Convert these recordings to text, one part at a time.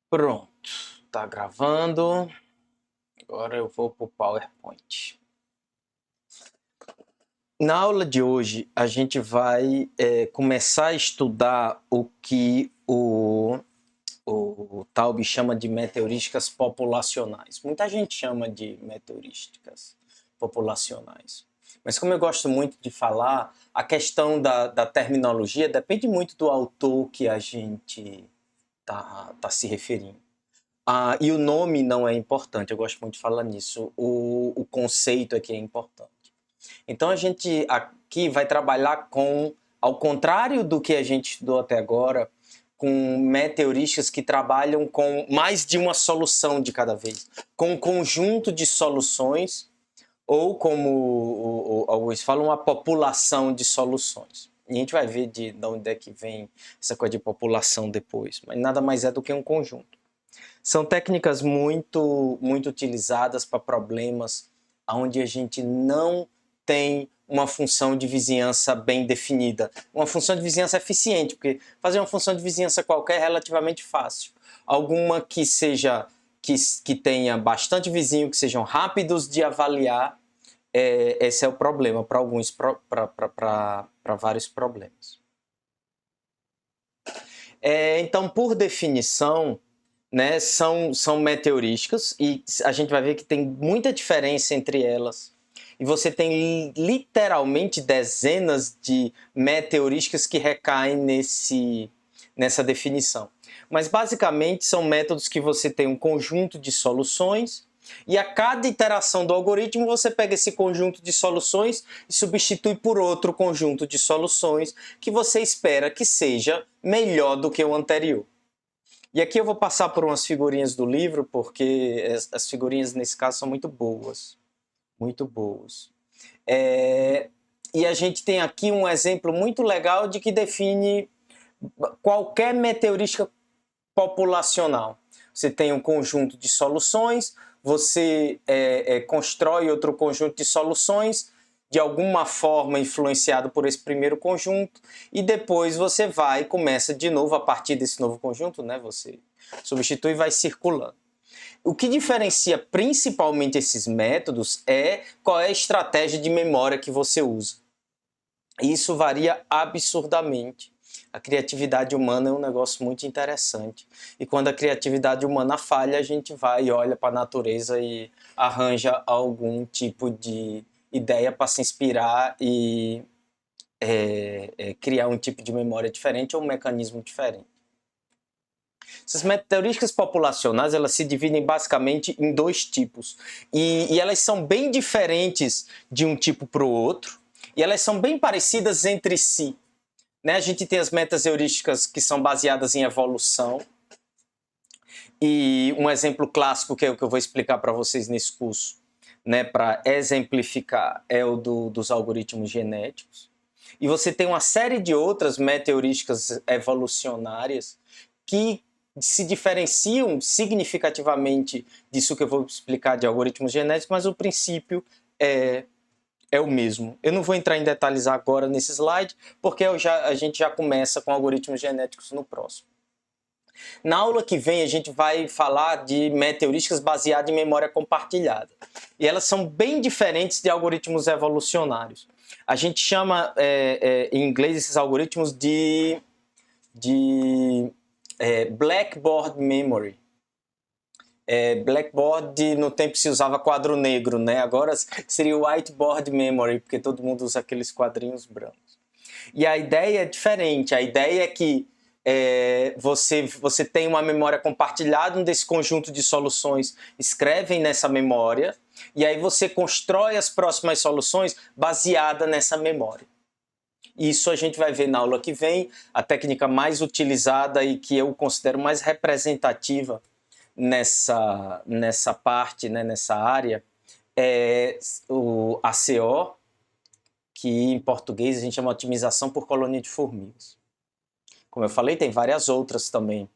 Pronto, tá gravando. Agora eu vou para o PowerPoint. Na aula de hoje, a gente vai começar a estudar o que o Taube chama de meteorísticas populacionais. Muita gente chama de meteorísticas populacionais. Mas como eu gosto muito de falar, a questão da terminologia depende muito do autor que a gente tá se referindo. E o nome não é importante, eu gosto muito de falar nisso. O conceito é que é importante. Então a gente aqui vai trabalhar com, ao contrário do que a gente estudou até agora, com meteorísticas que trabalham com mais de uma solução de cada vez, com um conjunto de soluções, ou como alguns falam, uma população de soluções. E a gente vai ver de onde é que vem essa coisa de população depois, mas nada mais é do que um conjunto. São técnicas muito utilizadas para problemas onde a gente não tem uma função de vizinhança bem definida. Uma função de vizinhança eficiente, porque fazer uma função de vizinhança qualquer é relativamente fácil. Alguma que seja que tenha bastante vizinho, que sejam rápidos de avaliar, esse é o problema para alguns, para vários problemas. Então, por definição, né, são meteorísticas e a gente vai ver que tem muita diferença entre elas. E você tem literalmente dezenas de meteorísticas que recaem nessa definição. Mas basicamente são métodos que você tem um conjunto de soluções e a cada iteração do algoritmo você pega esse conjunto de soluções e substitui por outro conjunto de soluções que você espera que seja melhor do que o anterior. E aqui eu vou passar por umas figurinhas do livro, porque as figurinhas nesse caso são muito boas. Muito boas. E a gente tem aqui um exemplo muito legal de que define qualquer meteorística populacional. Você tem um conjunto de soluções, você constrói outro conjunto de soluções, de alguma forma influenciado por esse primeiro conjunto, e depois você vai e começa de novo a partir desse novo conjunto, né? Você substitui e vai circulando. O que diferencia principalmente esses métodos é qual é a estratégia de memória que você usa. Isso varia absurdamente. A criatividade humana é um negócio muito interessante. E quando a criatividade humana falha, a gente vai e olha para a natureza e arranja algum tipo de ideia para se inspirar e criar um tipo de memória diferente ou um mecanismo diferente. Essas meteorísticas populacionais, elas se dividem basicamente em dois tipos. E elas são bem diferentes de um tipo para o outro. E elas são bem parecidas entre si. Né? A gente tem as meteorísticas que são baseadas em evolução. E um exemplo clássico, que é o que eu vou explicar para vocês nesse curso, né, para exemplificar, é o dos algoritmos genéticos. E você tem uma série de outras meteorísticas evolucionárias que se diferenciam significativamente disso que eu vou explicar de algoritmos genéticos, mas o princípio é o mesmo. Eu não vou entrar em detalhes agora nesse slide, porque a gente já começa com algoritmos genéticos no próximo. Na aula que vem a gente vai falar de meteorísticas baseadas em memória compartilhada. E elas são bem diferentes de algoritmos evolucionários. A gente chama em inglês esses algoritmos de Blackboard Memory. Blackboard no tempo se usava quadro negro, né? Agora seria Whiteboard Memory, porque todo mundo usa aqueles quadrinhos brancos. E a ideia é diferente. A ideia é que você tem uma memória compartilhada, um desse conjunto de soluções escrevem nessa memória, e aí você constrói as próximas soluções baseada nessa memória. Isso a gente vai ver na aula que vem. A técnica mais utilizada e que eu considero mais representativa nessa parte, né, nessa área, é o ACO, que em português a gente chama de otimização por colônia de formigas. Como eu falei, tem várias outras também.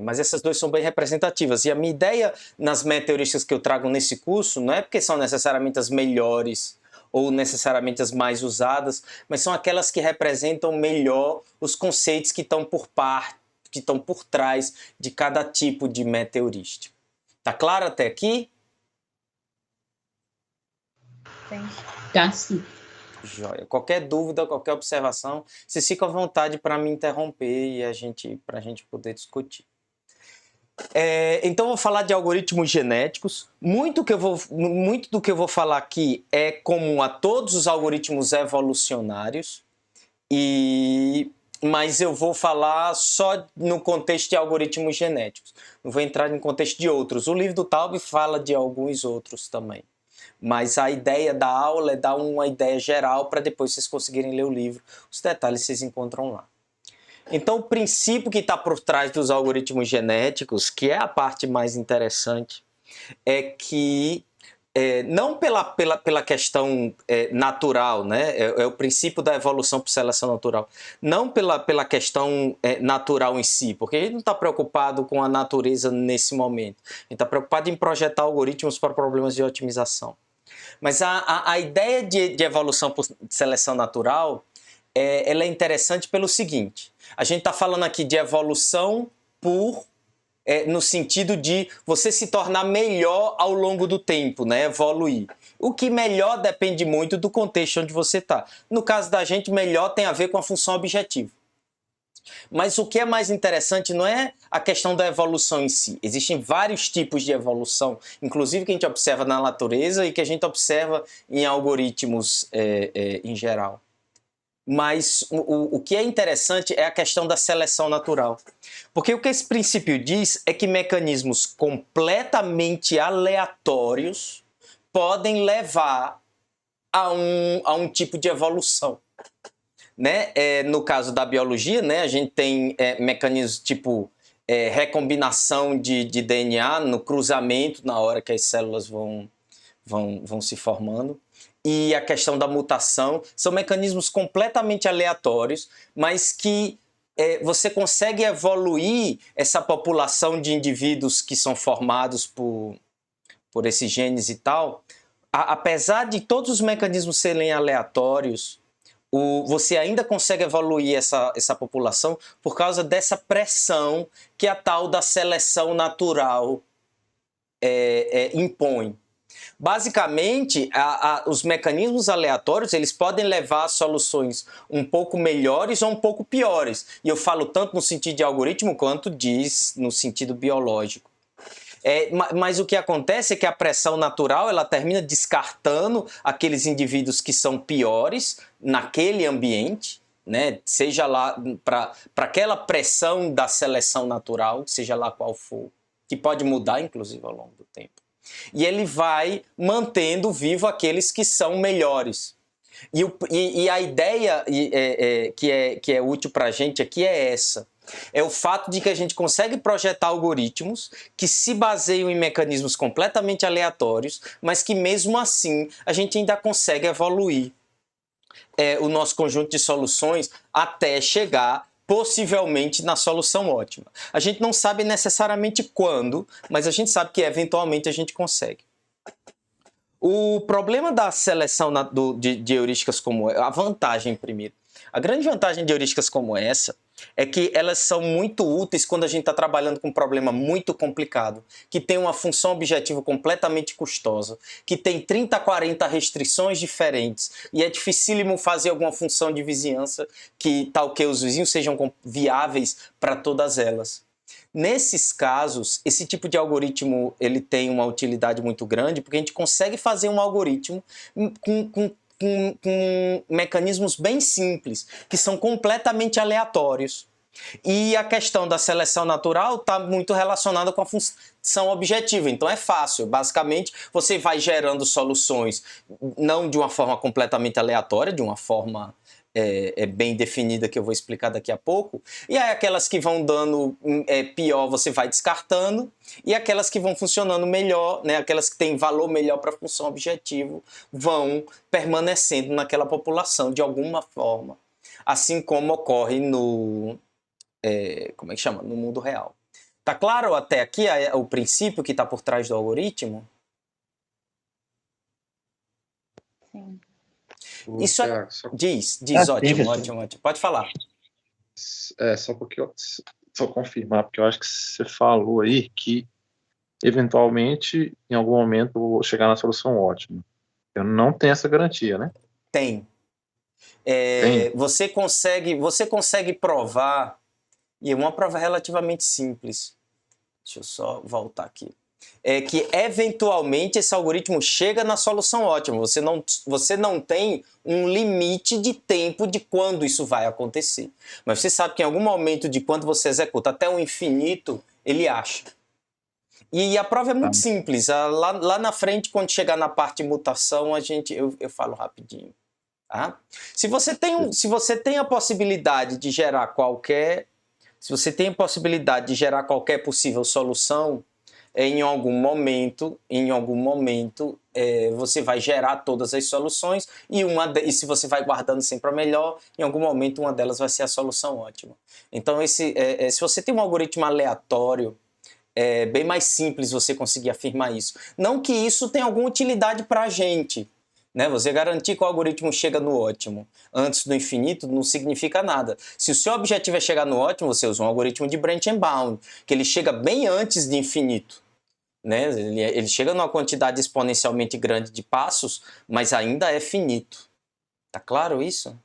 Mas essas duas são bem representativas. E a minha ideia nas meteorísticas que eu trago nesse curso não é porque são necessariamente as melhores ou necessariamente as mais usadas, mas são aquelas que representam melhor os conceitos que estão que estão por trás de cada tipo de meteorística. Tá claro até aqui? Tá, sim. Joia. Qualquer dúvida, qualquer observação, vocês ficam à vontade para me interromper e para a gente poder discutir. Então, eu vou falar de algoritmos genéticos. Muito do que eu vou falar aqui é comum a todos os algoritmos evolucionários, mas eu vou falar só no contexto de algoritmos genéticos. Não vou entrar em contexto de outros. O livro do Taub fala de alguns outros também. Mas a ideia da aula é dar uma ideia geral para depois vocês conseguirem ler o livro. Os detalhes vocês encontram lá. Então, o princípio que está por trás dos algoritmos genéticos, que é a parte mais interessante, é que, não pela questão natural, né? É o princípio da evolução por seleção natural, não pela questão natural em si, porque a gente não está preocupado com a natureza nesse momento, a gente está preocupado em projetar algoritmos para problemas de otimização. Mas a ideia de evolução por seleção natural, ela é interessante pelo seguinte: a gente está falando aqui de evolução no sentido de você se tornar melhor ao longo do tempo, né? Evoluir. O que melhor depende muito do contexto onde você está. No caso da gente, melhor tem a ver com a função objetiva. Mas o que é mais interessante não é a questão da evolução em si. Existem vários tipos de evolução, inclusive que a gente observa na natureza e que a gente observa em algoritmos em geral. Mas o que é interessante é a questão da seleção natural. Porque o que esse princípio diz é que mecanismos completamente aleatórios podem levar a um tipo de evolução. Né? No caso da biologia, né, a gente tem mecanismos tipo recombinação de DNA no cruzamento na hora que as células vão se formando. E a questão da mutação são mecanismos completamente aleatórios, mas que você consegue evoluir essa população de indivíduos que são formados por esses genes e tal. Apesar de todos os mecanismos serem aleatórios, você ainda consegue evoluir essa população por causa dessa pressão que a tal da seleção natural impõe. Basicamente, os mecanismos aleatórios eles podem levar a soluções um pouco melhores ou um pouco piores. E eu falo tanto no sentido de algoritmo quanto no sentido biológico. Mas o que acontece é que a pressão natural ela termina descartando aqueles indivíduos que são piores naquele ambiente, né? Seja lá para aquela pressão da seleção natural, seja lá qual for, que pode mudar inclusive ao longo do tempo. E ele vai mantendo vivo aqueles que são melhores. E a ideia que é útil para a gente aqui é essa. É o fato de que a gente consegue projetar algoritmos que se baseiam em mecanismos completamente aleatórios, mas que mesmo assim a gente ainda consegue evoluir o nosso conjunto de soluções até chegar possivelmente na solução ótima. A gente não sabe necessariamente quando, mas a gente sabe que eventualmente a gente consegue. O problema da seleção de heurísticas como a vantagem primeiro. A grande vantagem de heurísticas como essa é que elas são muito úteis quando a gente está trabalhando com um problema muito complicado, que tem uma função objetiva completamente custosa, que tem 30, 40 restrições diferentes e é dificílimo fazer alguma função de vizinhança que tal que os vizinhos sejam viáveis para todas elas. Nesses casos, esse tipo de algoritmo ele tem uma utilidade muito grande porque a gente consegue fazer um algoritmo com mecanismos bem simples, que são completamente aleatórios. E a questão da seleção natural está muito relacionada com a função objetiva, então é fácil. Basicamente, você vai gerando soluções não de uma forma completamente aleatória, de uma forma bem definida que eu vou explicar daqui a pouco, e aí aquelas que vão dando pior você vai descartando, e aquelas que vão funcionando melhor, né, aquelas que têm valor melhor para a função objetivo, vão permanecendo naquela população de alguma forma, assim como ocorre no mundo real. Tá claro até aqui o princípio que está por trás do algoritmo? Sim. Isso diz, ótimo. Pode falar. Só porque só confirmar, porque eu acho que você falou aí que, eventualmente, em algum momento, eu vou chegar na solução ótima. Eu não tenho essa garantia, né? Tem. Tem? Você consegue provar, e é uma prova relativamente simples. Deixa eu só voltar aqui. É que, eventualmente, esse algoritmo chega na solução ótima. Você não tem um limite de tempo de quando isso vai acontecer. Mas você sabe que em algum momento de quando você executa até o infinito, ele acha. E a prova é muito simples. Lá na frente, quando chegar na parte de mutação, eu falo rapidinho. Tá? Se você tem a possibilidade de gerar qualquer possível solução, em algum momento, você vai gerar todas as soluções e se você vai guardando sempre a melhor, em algum momento uma delas vai ser a solução ótima. Então, se você tem um algoritmo aleatório, é bem mais simples você conseguir afirmar isso. Não que isso tenha alguma utilidade para a gente. Né? Você garantir que o algoritmo chega no ótimo antes do infinito não significa nada. Se o seu objetivo é chegar no ótimo, você usa um algoritmo de branch and bound, que ele chega bem antes de infinito. Né? Ele chega numa quantidade exponencialmente grande de passos, mas ainda é finito. Tá claro isso?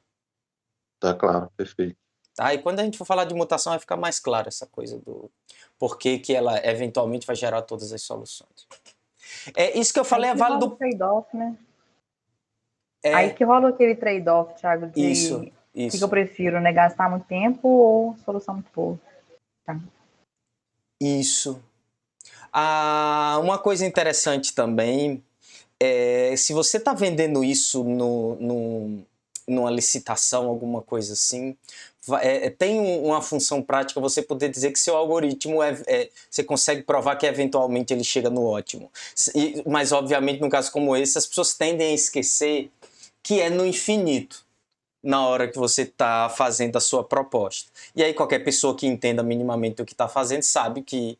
Tá claro, perfeito. Tá? E quando a gente for falar de mutação, vai ficar mais claro essa coisa do porquê que ela eventualmente vai gerar todas as soluções. Isso que eu falei é válido... trade-off, né? Aí que rola aquele trade-off, Thiago, de Isso. o que eu prefiro, né? Gastar muito tempo ou solução muito boa? Tá. Isso. Uma coisa interessante também é se você está vendendo isso numa licitação, alguma coisa assim, tem uma função prática você poder dizer que seu algoritmo você consegue provar que eventualmente ele chega no ótimo. Mas, obviamente, num caso como esse, as pessoas tendem a esquecer que é no infinito na hora que você está fazendo a sua proposta. E aí qualquer pessoa que entenda minimamente o que está fazendo sabe que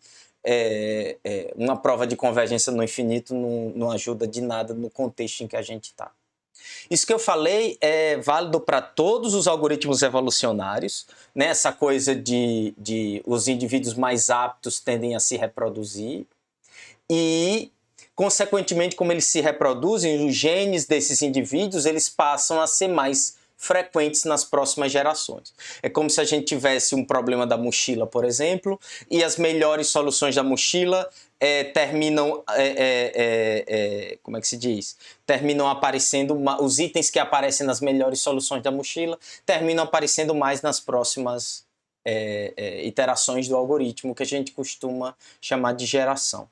uma prova de convergência no infinito não ajuda de nada no contexto em que a gente está. Isso que eu falei é válido para todos os algoritmos evolucionários, né? Essa coisa de os indivíduos mais aptos tendem a se reproduzir e, consequentemente, como eles se reproduzem, os genes desses indivíduos eles passam a ser mais frequentes nas próximas gerações. É como se a gente tivesse um problema da mochila, por exemplo, e as melhores soluções da mochila terminam, como é que se diz? Terminam aparecendo, os itens que aparecem nas melhores soluções da mochila terminam aparecendo mais nas próximas iterações do algoritmo, que a gente costuma chamar de geração.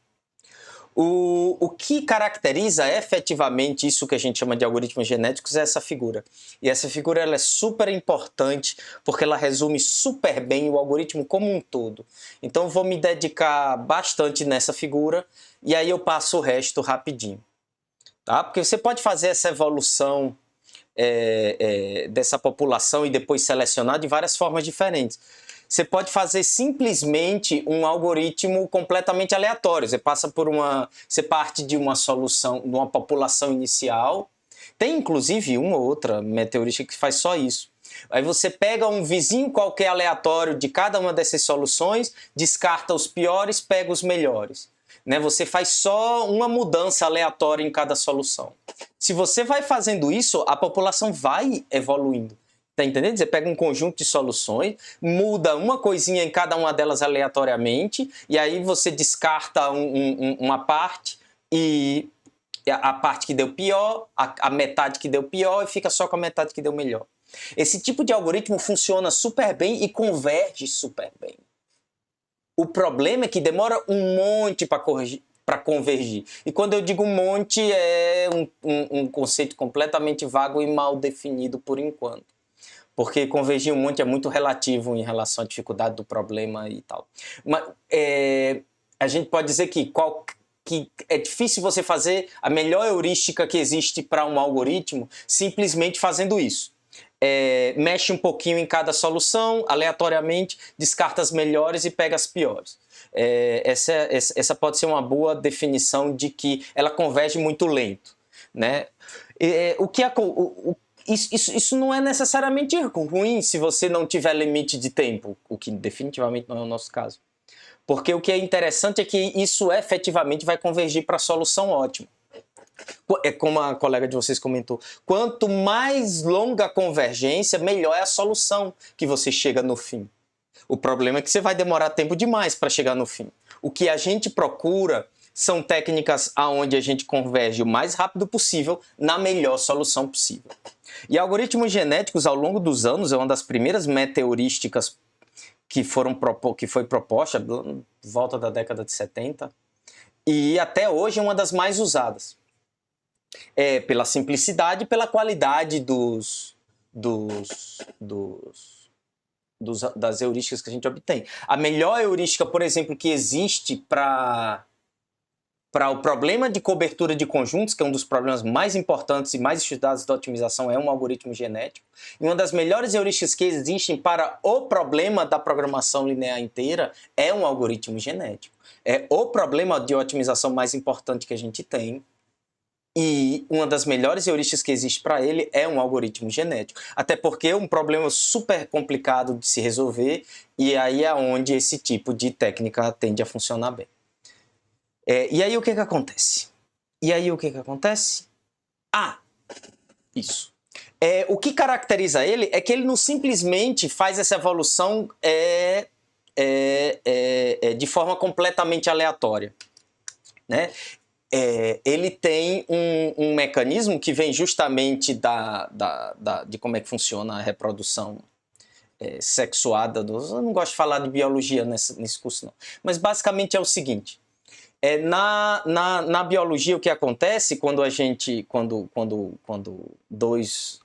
O que caracteriza efetivamente isso que a gente chama de algoritmos genéticos é essa figura. E essa figura ela é super importante porque ela resume super bem o algoritmo como um todo. Então eu vou me dedicar bastante nessa figura e aí eu passo o resto rapidinho. Tá? Porque você pode fazer essa evolução dessa população e depois selecionar de várias formas diferentes. Você pode fazer simplesmente um algoritmo completamente aleatório. Você parte de uma solução, de uma população inicial. Tem inclusive uma ou outra meteorística que faz só isso. Aí você pega um vizinho qualquer aleatório de cada uma dessas soluções, descarta os piores, pega os melhores. Né? Você faz só uma mudança aleatória em cada solução. Se você vai fazendo isso, a população vai evoluindo. Tá entendendo? Você pega um conjunto de soluções, muda uma coisinha em cada uma delas aleatoriamente, e aí você descarta uma parte, e a parte que deu pior, a metade que deu pior, e fica só com a metade que deu melhor. Esse tipo de algoritmo funciona super bem e converge super bem. O problema é que demora um monte para convergir. E quando eu digo um monte, é um conceito completamente vago e mal definido por enquanto. Porque convergir um monte é muito relativo em relação à dificuldade do problema e tal. Mas a gente pode dizer que é difícil você fazer a melhor heurística que existe para um algoritmo simplesmente fazendo isso. Mexe um pouquinho em cada solução, aleatoriamente, descarta as melhores e pega as piores. Essa pode ser uma boa definição de que ela converge muito lento. Né? Isso não é necessariamente ruim se você não tiver limite de tempo, o que definitivamente não é o nosso caso. Porque o que é interessante é que isso efetivamente vai convergir para a solução ótima. É como a colega de vocês comentou, quanto mais longa a convergência, melhor é a solução que você chega no fim. O problema é que você vai demorar tempo demais para chegar no fim. O que a gente procura são técnicas onde a gente converge o mais rápido possível na melhor solução possível. E algoritmos genéticos, ao longo dos anos, é uma das primeiras metaheurísticas que foi proposta, volta da década de 70, e até hoje é uma das mais usadas. Pela simplicidade e pela qualidade das heurísticas que a gente obtém. A melhor heurística, por exemplo, que existe para o problema de cobertura de conjuntos, que é um dos problemas mais importantes e mais estudados da otimização, é um algoritmo genético. E uma das melhores heurísticas que existem para o problema da programação linear inteira é um algoritmo genético. É o problema de otimização mais importante que a gente tem. E uma das melhores heurísticas que existe para ele é um algoritmo genético. Até porque é um problema super complicado de se resolver, e aí é onde esse tipo de técnica tende a funcionar bem. E aí o que acontece? Isso. O que caracteriza ele é que ele não simplesmente faz essa evolução de forma completamente aleatória, né? Ele tem um mecanismo que vem justamente de como é que funciona a reprodução sexuada. Eu não gosto de falar de biologia nesse curso, não. Mas basicamente é o seguinte. Na biologia, o que acontece quando dois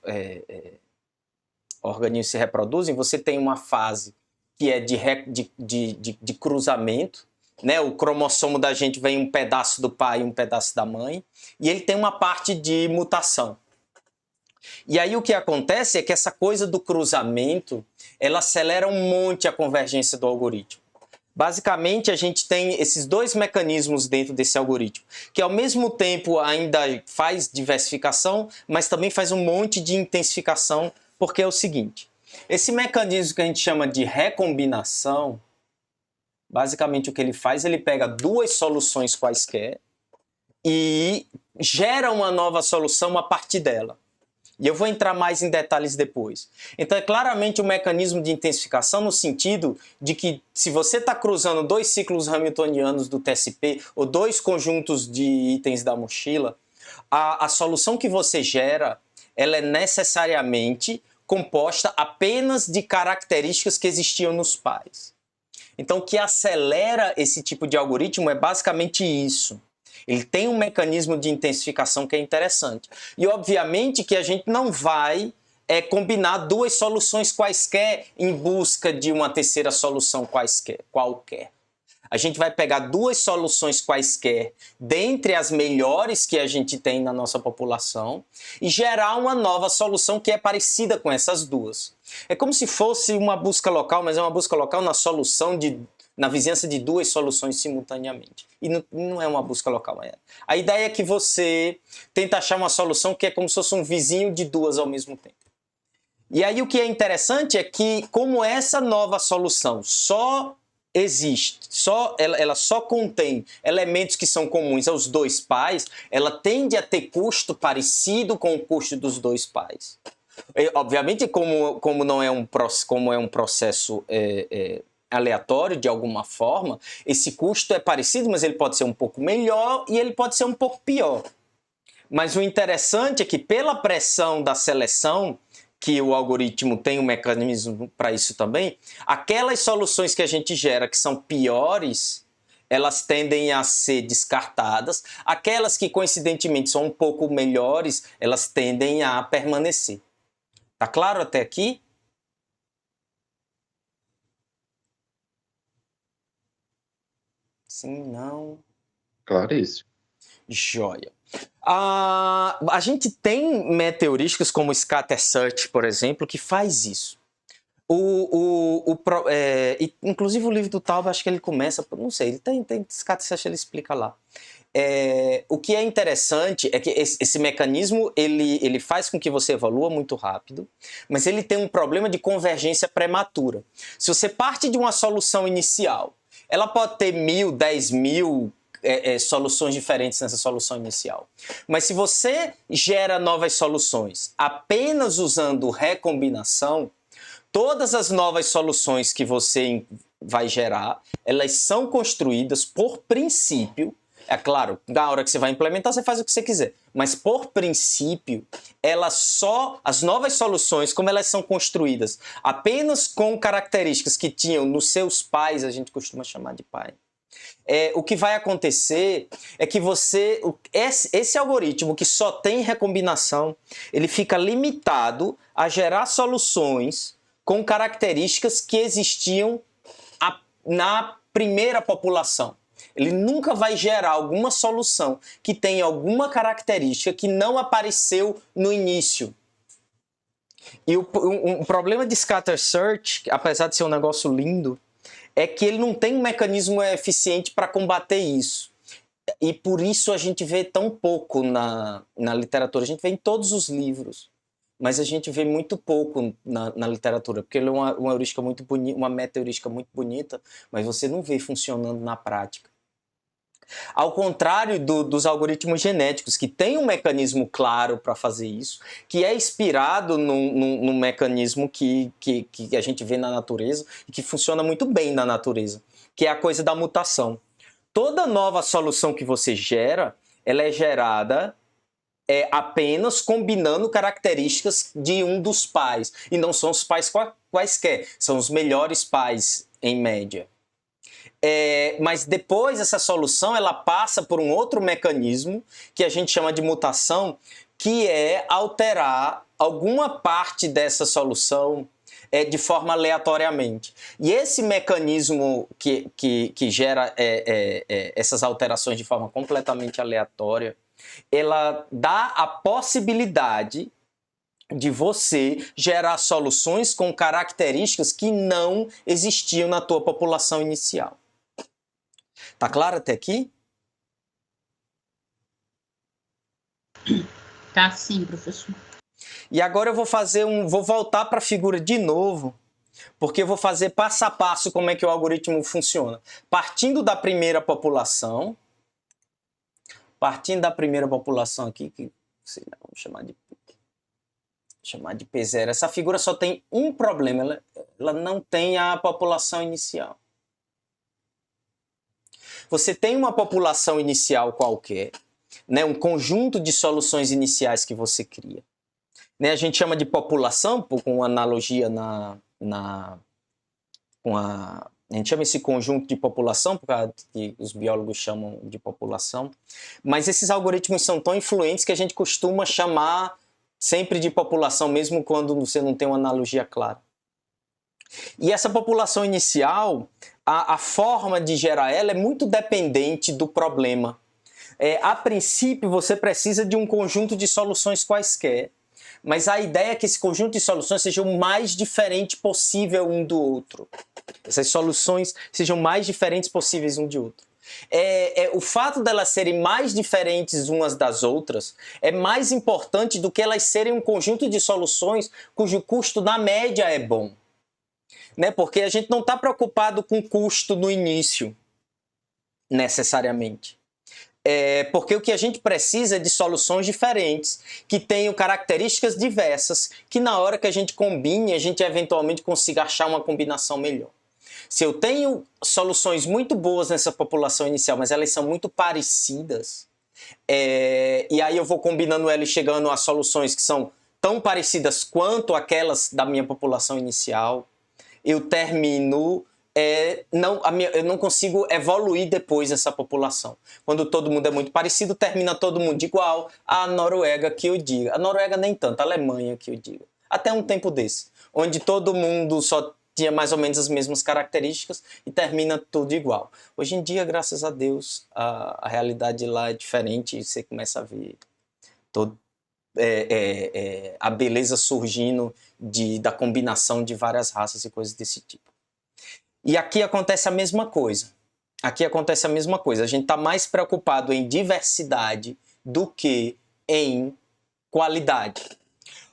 organismos se reproduzem, você tem uma fase que é de cruzamento, né? O cromossomo da gente vem um pedaço do pai e um pedaço da mãe, e ele tem uma parte de mutação. E aí o que acontece é que essa coisa do cruzamento, ela acelera um monte a convergência do algoritmo. Basicamente, a gente tem esses dois mecanismos dentro desse algoritmo, que ao mesmo tempo ainda faz diversificação, mas também faz um monte de intensificação, porque é o seguinte, esse mecanismo que a gente chama de recombinação, basicamente o que ele faz, ele pega duas soluções quaisquer e gera uma nova solução a partir dela. E eu vou entrar mais em detalhes depois. Então é claramente um mecanismo de intensificação no sentido de que se você está cruzando dois ciclos hamiltonianos do TSP ou dois conjuntos de itens da mochila, a solução que você gera, ela é necessariamente composta apenas de características que existiam nos pais. Então o que acelera esse tipo de algoritmo é basicamente isso. Ele tem um mecanismo de intensificação que é interessante. E, obviamente, que a gente não vai combinar duas soluções quaisquer em busca de uma terceira solução qualquer. A gente vai pegar duas soluções quaisquer dentre as melhores que a gente tem na nossa população e gerar uma nova solução que é parecida com essas duas. É como se fosse uma busca local, mas é uma busca local na vizinhança de duas soluções simultaneamente. E não é uma busca local. A ideia é que você tenta achar uma solução que é como se fosse um vizinho de duas ao mesmo tempo. E aí o que é interessante é que, como essa nova solução só existe, ela só contém elementos que são comuns aos dois pais, ela tende a ter custo parecido com o custo dos dois pais. Obviamente, como é um processo aleatório de alguma forma, esse custo é parecido, mas ele pode ser um pouco melhor e ele pode ser um pouco pior. Mas o interessante é que pela pressão da seleção, que o algoritmo tem um mecanismo para isso também, aquelas soluções que a gente gera que são piores, elas tendem a ser descartadas, aquelas que coincidentemente são um pouco melhores, elas tendem a permanecer. Tá claro até aqui? Sim, não. Claríssimo. Joia. A gente tem metaheurísticas como o Scatter Search, por exemplo, que faz isso. Inclusive o livro do Tauber, acho que ele começa, não sei, ele tem ele explica lá. O que é interessante é que esse mecanismo ele faz com que você evolua muito rápido, mas ele tem um problema de convergência prematura. Se você parte de uma solução inicial, ela pode ter 1000, 10.000 soluções diferentes nessa solução inicial. Mas se você gera novas soluções apenas usando recombinação, todas as novas soluções que você vai gerar, elas são construídas por princípio. É claro, na hora que você vai implementar, você faz o que você quiser. Mas, por princípio, as novas soluções, como elas são construídas apenas com características que tinham nos seus pais, a gente costuma chamar de pai. O que vai acontecer é que esse algoritmo que só tem recombinação, ele fica limitado a gerar soluções com características que existiam na primeira população. Ele nunca vai gerar alguma solução que tenha alguma característica que não apareceu no início. E o problema de scatter search, apesar de ser um negócio lindo, é que ele não tem um mecanismo eficiente para combater isso. E por isso a gente vê tão pouco na literatura. A gente vê em todos os livros, mas a gente vê muito pouco na literatura, porque ele é uma heurística muito bonita, uma meta-heurística muito bonita, mas você não vê funcionando na prática. Ao contrário dos algoritmos genéticos, que tem um mecanismo claro para fazer isso, que é inspirado num mecanismo que a gente vê na natureza e que funciona muito bem na natureza, que é a coisa da mutação. Toda nova solução que você gera, ela é gerada apenas combinando características de um dos pais. E não são os pais quaisquer, são os melhores pais, em média. Mas depois essa solução ela passa por um outro mecanismo que a gente chama de mutação, que é alterar alguma parte dessa solução de forma aleatoriamente. E esse mecanismo que gera essas alterações de forma completamente aleatória, ela dá a possibilidade de você gerar soluções com características que não existiam na tua população inicial. Tá claro até aqui? Tá sim, professor. E agora eu vou voltar para a figura de novo, porque eu vou fazer passo a passo como é que o algoritmo funciona. Partindo da primeira população aqui, que vamos chamar de P0. Essa figura só tem um problema, ela não tem a população inicial. Você tem uma população inicial qualquer, né, um conjunto de soluções iniciais que você cria. Né, a gente chama de população, com analogia a gente chama esse conjunto de população, porque os biólogos chamam de população, mas esses algoritmos são tão influentes que a gente costuma chamar sempre de população, mesmo quando você não tem uma analogia clara. E essa população inicial, a forma de gerar ela é muito dependente do problema. A princípio, você precisa de um conjunto de soluções quaisquer, mas a ideia é que esse conjunto de soluções seja o mais diferente possível um do outro. Essas soluções sejam mais diferentes possíveis um de outro. O fato delas serem mais diferentes umas das outras é mais importante do que elas serem um conjunto de soluções cujo custo na média é bom. Né? Porque a gente não está preocupado com custo no início, necessariamente. Porque o que a gente precisa é de soluções diferentes, que tenham características diversas, que na hora que a gente combine, a gente eventualmente consiga achar uma combinação melhor. Se eu tenho soluções muito boas nessa população inicial, mas elas são muito parecidas, e aí eu vou combinando elas e chegando a soluções que são tão parecidas quanto aquelas da minha população inicial, eu termino... eu não consigo evoluir depois dessa população. Quando todo mundo é muito parecido, termina todo mundo igual. A Noruega que eu diga. A Noruega nem tanto, a Alemanha que eu diga. Até um tempo desse, onde todo mundo só tinha mais ou menos as mesmas características e termina tudo igual. Hoje em dia, graças a Deus, a realidade lá é diferente e você começa a ver a beleza surgindo da combinação de várias raças e coisas desse tipo. E aqui acontece a mesma coisa. Aqui acontece a mesma coisa. A gente está mais preocupado em diversidade do que em qualidade.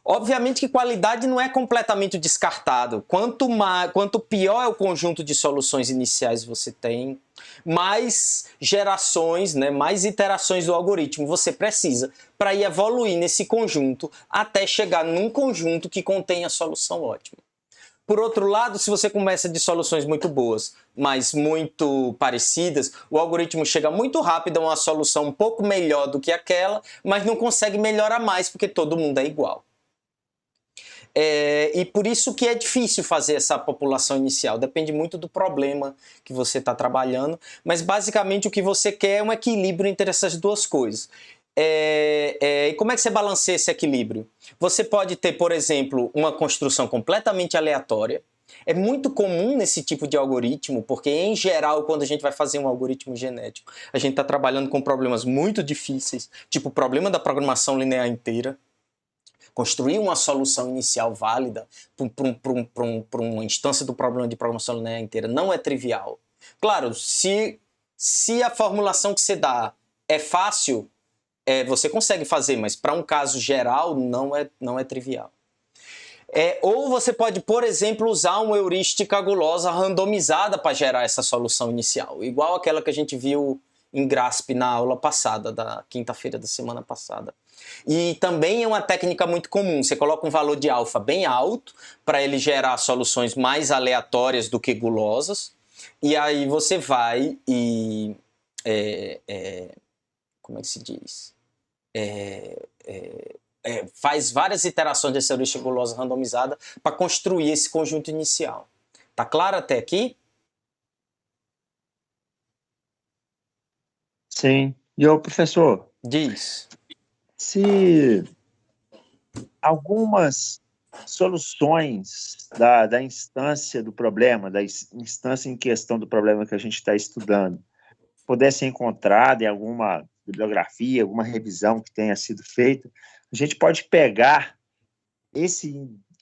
Obviamente que qualidade não é completamente descartado. Quanto pior é o conjunto de soluções iniciais você tem, mais gerações, né, mais iterações do algoritmo você precisa para ir evoluir nesse conjunto até chegar num conjunto que contém a solução ótima. Por outro lado, se você começa de soluções muito boas, mas muito parecidas, o algoritmo chega muito rápido a uma solução um pouco melhor do que aquela, mas não consegue melhorar mais porque todo mundo é igual. E por isso que é difícil fazer essa população inicial, depende muito do problema que você está trabalhando, mas basicamente o que você quer é um equilíbrio entre essas duas coisas. E como é que você balanceia esse equilíbrio? Você pode ter, por exemplo, uma construção completamente aleatória. É muito comum nesse tipo de algoritmo, porque em geral, quando a gente vai fazer um algoritmo genético, a gente está trabalhando com problemas muito difíceis, tipo o problema da programação linear inteira. Construir uma solução inicial válida para uma instância do problema de programação linear inteira não é trivial. Claro, se a formulação que você dá é fácil, você consegue fazer, mas para um caso geral não é trivial. Ou você pode, por exemplo, usar uma heurística gulosa randomizada para gerar essa solução inicial, igual aquela que a gente viu em GRASP na aula passada, da quinta-feira da semana passada. E também é uma técnica muito comum, você coloca um valor de alfa bem alto para ele gerar soluções mais aleatórias do que gulosas, e aí você vai e... como é que se diz? Faz várias iterações dessa heurística gulosa randomizada para construir esse conjunto inicial. Tá claro até aqui? Sim. E o professor, Diz. se algumas soluções da instância do problema, da instância em questão do problema que a gente está estudando, pudesse ser encontrada em alguma bibliografia, alguma revisão que tenha sido feita, a gente pode pegar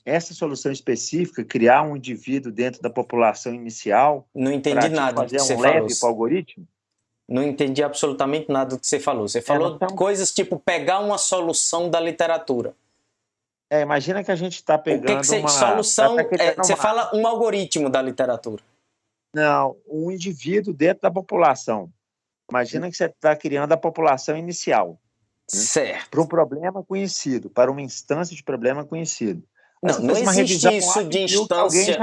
essa solução específica, criar um indivíduo dentro da população inicial. Não entendi nada do que você falou. Fazer um leve para o algoritmo? Não entendi absolutamente nada do que você falou. Você falou coisas tipo pegar uma solução da literatura. Imagina que a gente está pegando solução, você fala um algoritmo da literatura. Não, um indivíduo dentro da população. Imagina que você está criando a população inicial. Certo. Para um problema conhecido, para uma instância de problema conhecido. Não existe isso de instância...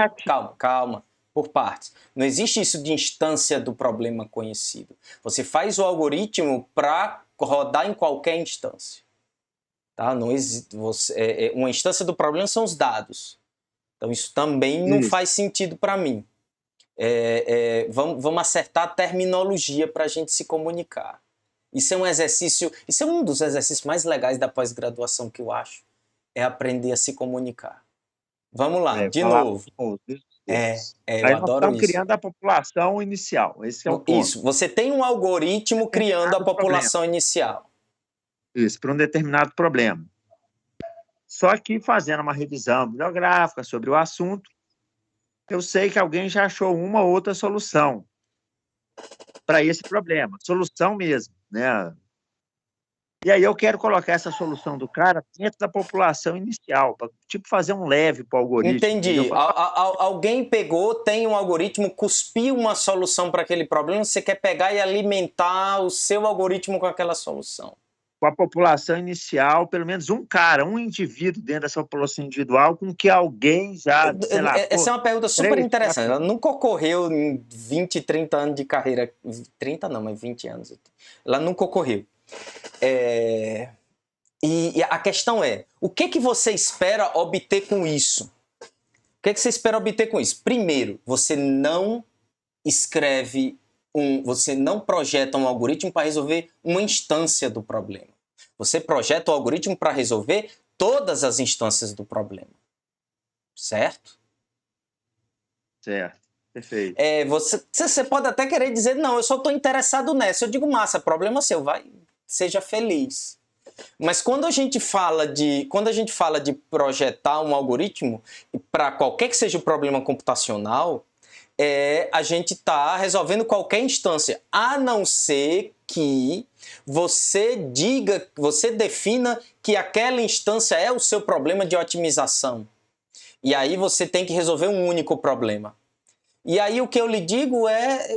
Calma. Por partes. Não existe isso de instância do problema conhecido. Você faz o algoritmo para rodar em qualquer instância. Tá? Não existe, uma instância do problema são os dados. Então isso também não faz sentido para mim. Vamos acertar a terminologia para a gente se comunicar. Isso é um exercício, isso é um dos exercícios mais legais da pós-graduação que eu acho. É aprender a se comunicar. Vamos lá, de novo. Eu adoro isso. Criando a população inicial. Esse é o ponto. Isso, você tem um algoritmo criando a população inicial. Isso, para um determinado problema. Só que fazendo uma revisão bibliográfica sobre o assunto, eu sei que alguém já achou uma ou outra solução para esse problema. Solução mesmo, né? E aí eu quero colocar essa solução do cara dentro da população inicial, para fazer um leve para o algoritmo. Entendi. Alguém pegou, tem um algoritmo, cuspiu uma solução para aquele problema, você quer pegar e alimentar o seu algoritmo com aquela solução. Com a população inicial, pelo menos um indivíduo dentro dessa população individual com que alguém já, sei lá... Essa é uma pergunta super interessante. Ela nunca ocorreu em 20, 30 anos de carreira. 30 não, mas 20 anos. Ela nunca ocorreu. E a questão é, o que você espera obter com isso? O que você espera obter com isso? Primeiro, você não você não projeta um algoritmo para resolver uma instância do problema. Você projeta o algoritmo para resolver todas as instâncias do problema. Certo? Certo. Perfeito. Você pode até querer dizer, não, eu só estou interessado nessa. Eu digo, massa, problema seu, vai, seja feliz. Mas quando a gente fala de projetar um algoritmo para qualquer que seja o problema computacional, a gente está resolvendo qualquer instância, a não ser que você defina que aquela instância é o seu problema de otimização. E aí você tem que resolver um único problema. E aí o que eu lhe digo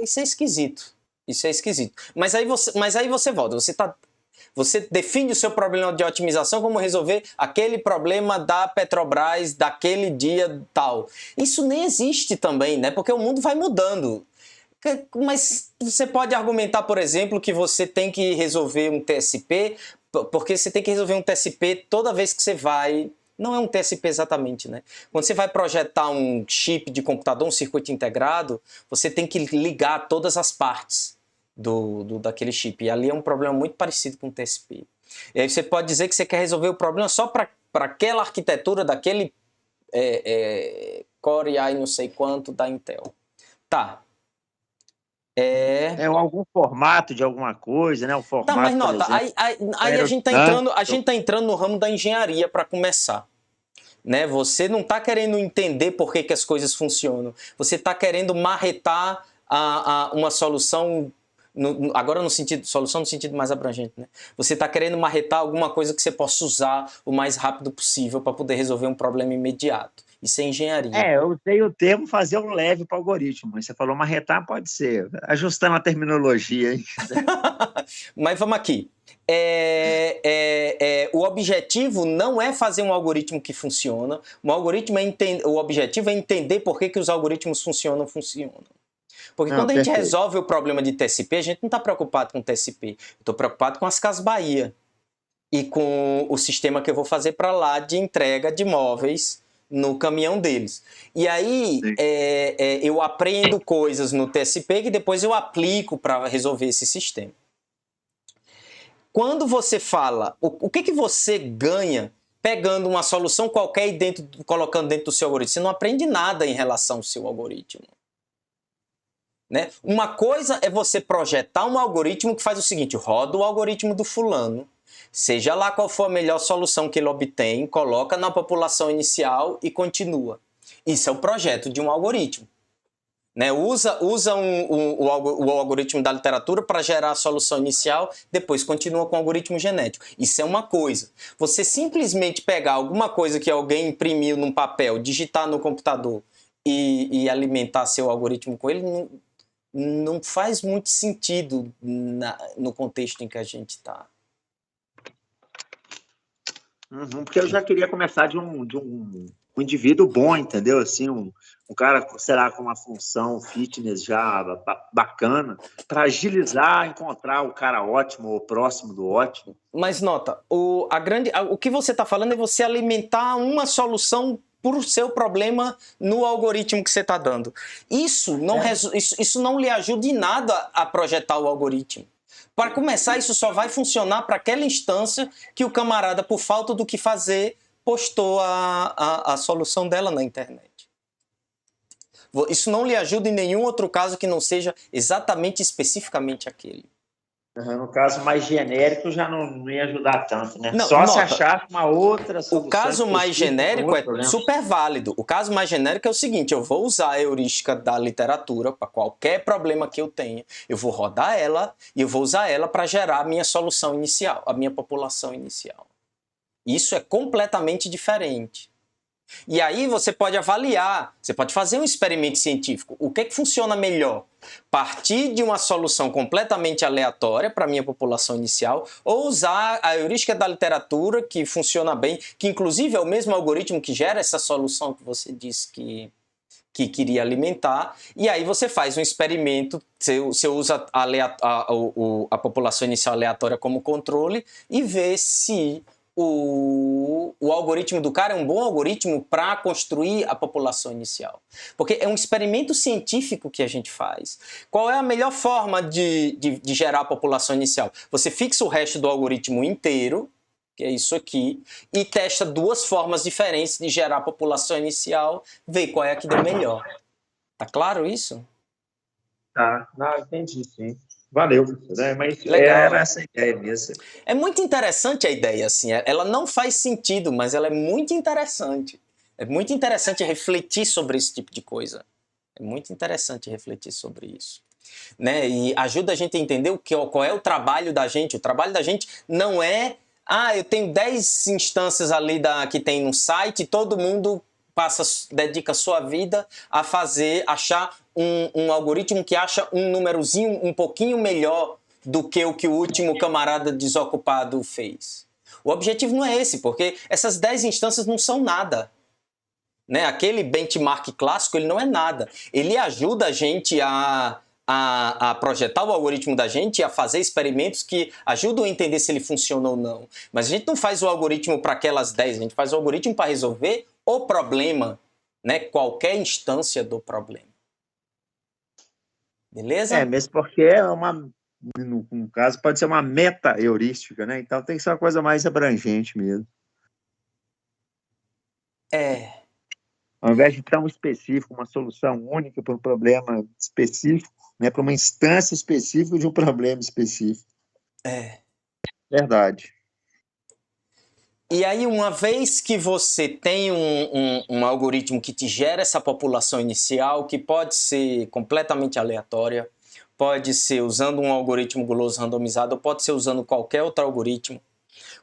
isso é esquisito. Isso é esquisito. Mas aí você volta, você define o seu problema de otimização como resolver aquele problema da Petrobras daquele dia tal. Isso nem existe também, né? Porque o mundo vai mudando. Mas você pode argumentar, por exemplo, que você tem que resolver um TSP, porque você tem que resolver um TSP toda vez que você vai... Não é um TSP exatamente, né? Quando você vai projetar um chip de computador, um circuito integrado, você tem que ligar todas as partes daquele chip. E ali é um problema muito parecido com o TSP. E aí você pode dizer que você quer resolver o problema só para aquela arquitetura daquele Core i não sei quanto da Intel. Tá. Algum formato de alguma coisa, né? O formato, tá, mas nota, exemplo, aí a gente tá entrando no ramo da engenharia para começar. Né? Você não está querendo entender por que as coisas funcionam. Você está querendo marretar uma solução, agora solução no sentido mais abrangente. Né? Você está querendo marretar alguma coisa que você possa usar o mais rápido possível para poder resolver um problema imediato. Isso é engenharia. Eu usei o termo fazer um leve para o algoritmo, mas você falou marretar, pode ser. Ajustando a terminologia. Hein? Mas vamos aqui. O objetivo não é fazer um algoritmo que funciona. O objetivo é entender por que os algoritmos funcionam. Porque quando a gente resolve o problema de TSP, a gente não está preocupado com TSP. Estou preocupado com as Casas Bahia e com o sistema que eu vou fazer para lá de entrega de móveis no caminhão deles. E aí eu aprendo coisas no TSP que depois eu aplico para resolver esse sistema. Quando você fala, o que você ganha pegando uma solução qualquer e colocando dentro do seu algoritmo? Você não aprende nada em relação ao seu algoritmo. Né? Uma coisa é você projetar um algoritmo que faz o seguinte: roda o algoritmo do fulano, seja lá qual for a melhor solução que ele obtém, coloca na população inicial e continua. Isso é o projeto de um algoritmo. Né? Usa o algoritmo da literatura para gerar a solução inicial, depois continua com o algoritmo genético. Isso é uma coisa. Você simplesmente pegar alguma coisa que alguém imprimiu num papel, digitar no computador e alimentar seu algoritmo com ele, não faz muito sentido no contexto em que a gente está. Porque eu já queria começar de um indivíduo bom, entendeu? Assim, um cara, será, com uma função fitness já bacana, para agilizar, encontrar o cara ótimo ou próximo do ótimo. Mas nota, o que você está falando é você alimentar uma solução por seu problema no algoritmo que você está dando. Isso não lhe ajuda em nada a projetar o algoritmo. Para começar, isso só vai funcionar para aquela instância que o camarada, por falta do que fazer, postou a solução dela na internet. Isso não lhe ajuda em nenhum outro caso que não seja exatamente, especificamente aquele. No caso mais genérico já não ia ajudar tanto, né? Não, só se achar uma outra solução. O caso mais genérico é super válido. O caso mais genérico é o seguinte: eu vou usar a heurística da literatura para qualquer problema que eu tenha. Eu vou rodar ela e eu vou usar ela para gerar a minha solução inicial, a minha população inicial. Isso é completamente diferente. E aí você pode avaliar, você pode fazer um experimento científico. O que funciona melhor? Partir de uma solução completamente aleatória para a minha população inicial, ou usar a heurística da literatura, que funciona bem, que inclusive é o mesmo algoritmo que gera essa solução que você disse que queria alimentar, e aí você faz um experimento, você usa a população inicial aleatória como controle e vê se o algoritmo do cara é um bom algoritmo para construir a população inicial. Porque é um experimento científico que a gente faz. Qual é a melhor forma de gerar a população inicial? Você fixa o resto do algoritmo inteiro, que é isso aqui, e testa duas formas diferentes de gerar a população inicial, vê qual é a que deu melhor. Tá claro isso? Tá, entendi, sim. Valeu, né? Mas Legal. era essa a ideia mesmo. É muito interessante a ideia, assim. Ela não faz sentido, mas ela é muito interessante. É muito interessante refletir sobre esse tipo de coisa. É muito interessante refletir sobre isso. Né? E ajuda a gente a entender qual é o trabalho da gente. O trabalho da gente não é... eu tenho 10 instâncias ali que tem no site, todo mundo dedica a sua vida a achar um algoritmo que acha um númerozinho um pouquinho melhor do que o último camarada desocupado fez. O objetivo não é esse, porque essas 10 instâncias não são nada. Né? Aquele benchmark clássico, ele não é nada. Ele ajuda a gente a projetar o algoritmo da gente, a fazer experimentos que ajudam a entender se ele funciona ou não. Mas a gente não faz o algoritmo para aquelas 10, a gente faz o algoritmo para resolver o problema, né? Qualquer instância do problema. Beleza? Mesmo porque no caso, pode ser uma meta-heurística, né? Então tem que ser uma coisa mais abrangente mesmo. Ao invés de tão específico, uma solução única para um problema específico, né? Para uma instância específica de um problema específico. Verdade. E aí, uma vez que você tem um algoritmo que te gera essa população inicial, que pode ser completamente aleatória, pode ser usando um algoritmo guloso randomizado, ou pode ser usando qualquer outro algoritmo,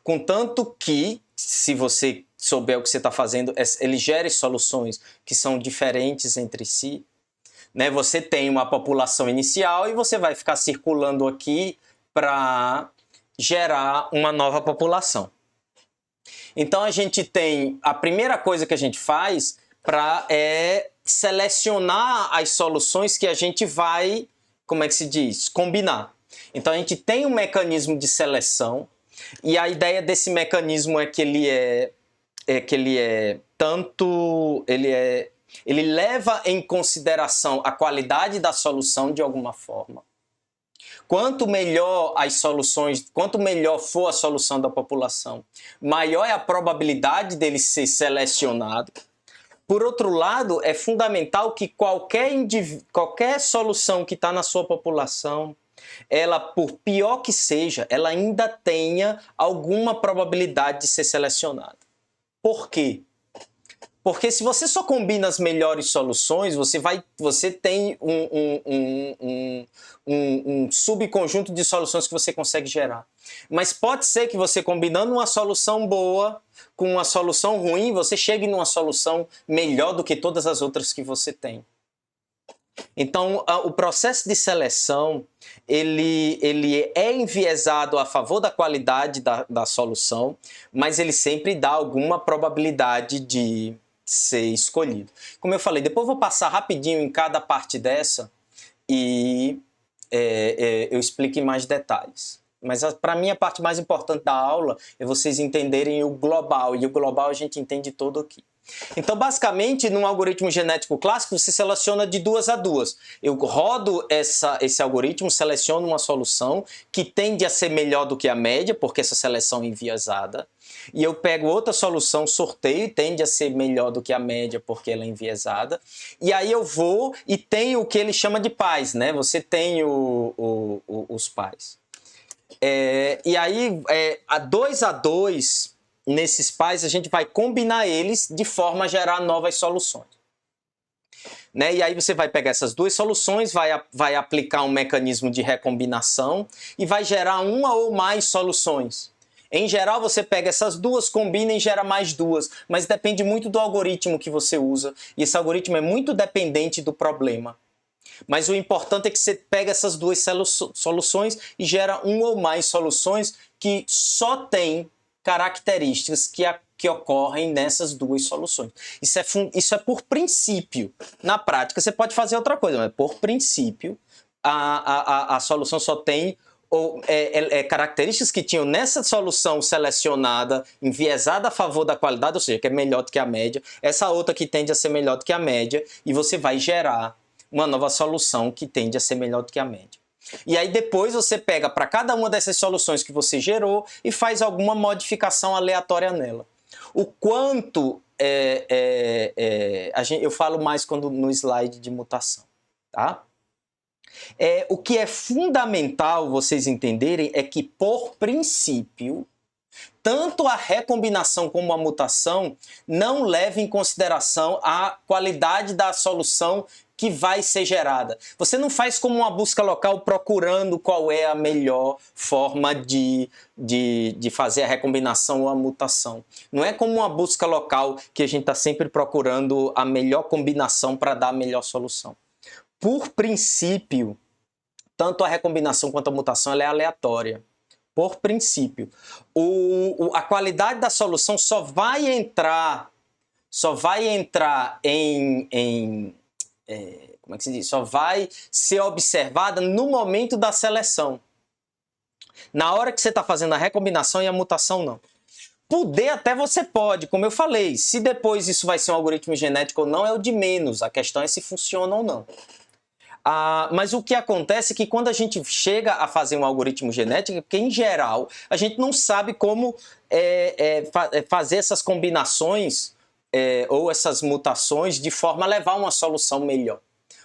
contanto que, se você souber o que você está fazendo, ele gere soluções que são diferentes entre si, né? Você tem uma população inicial e você vai ficar circulando aqui para gerar uma nova população. Então a gente tem, a primeira coisa que a gente faz é selecionar as soluções que a gente vai, como é que se diz? Combinar. Então a gente tem um mecanismo de seleção e a ideia desse mecanismo é que ele leva em consideração a qualidade da solução de alguma forma. Quanto melhor as soluções, quanto melhor for a solução da população, maior é a probabilidade dele ser selecionado. Por outro lado, é fundamental que qualquer solução que está na sua população, ela, por pior que seja, ela ainda tenha alguma probabilidade de ser selecionada. Por quê? Porque se você só combina as melhores soluções, você tem um subconjunto de soluções que você consegue gerar. Mas pode ser que você, combinando uma solução boa com uma solução ruim, você chegue numa solução melhor do que todas as outras que você tem. Então, o processo de seleção, ele é enviesado a favor da qualidade da solução, mas ele sempre dá alguma probabilidade de ser escolhido. Como eu falei, depois eu vou passar rapidinho em cada parte dessa e eu explico em mais detalhes. Mas para mim a parte mais importante da aula é vocês entenderem o global, e o global a gente entende todo aqui. Então, basicamente, num algoritmo genético clássico, você seleciona de 2 a 2. Eu rodo esse algoritmo, seleciono uma solução que tende a ser melhor do que a média, porque essa seleção é enviesada. E eu pego outra solução, sorteio, e tende a ser melhor do que a média, porque ela é enviesada. E aí eu vou e tenho o que ele chama de pais, né? Você tem os pais. E aí, a 2 a 2... nesses pais, a gente vai combinar eles de forma a gerar novas soluções. Né? E aí você vai pegar essas duas soluções, vai aplicar um mecanismo de recombinação e vai gerar uma ou mais soluções. Em geral, você pega essas duas, combina e gera mais duas, mas depende muito do algoritmo que você usa, e esse algoritmo é muito dependente do problema. Mas o importante é que você pega essas duas soluções e gera uma ou mais soluções que só tem características que ocorrem nessas duas soluções. Isso é por princípio. Na prática, você pode fazer outra coisa, mas por princípio, a solução só tem características que tinham nessa solução selecionada, enviesada a favor da qualidade, ou seja, que é melhor do que a média, essa outra que tende a ser melhor do que a média, e você vai gerar uma nova solução que tende a ser melhor do que a média. E aí depois você pega para cada uma dessas soluções que você gerou e faz alguma modificação aleatória nela. O quanto eu falo mais no slide de mutação, tá? O que é fundamental vocês entenderem é que, por princípio, tanto a recombinação como a mutação não levam em consideração a qualidade da solução que vai ser gerada. Você não faz como uma busca local procurando qual é a melhor forma de fazer a recombinação ou a mutação. Não é como uma busca local que a gente está sempre procurando a melhor combinação para dar a melhor solução. Por princípio, tanto a recombinação quanto a mutação ela é aleatória. Por princípio. A qualidade da solução só vai entrar como é que se diz? Só vai ser observada no momento da seleção. Na hora que você está fazendo a recombinação e a mutação, não. Poder até você pode, como eu falei. Se depois isso vai ser um algoritmo genético ou não, é o de menos. A questão é se funciona ou não. Mas o que acontece é que quando a gente chega a fazer um algoritmo genético, porque em geral a gente não sabe como fazer essas combinações ou essas mutações de forma a levar a uma solução melhor.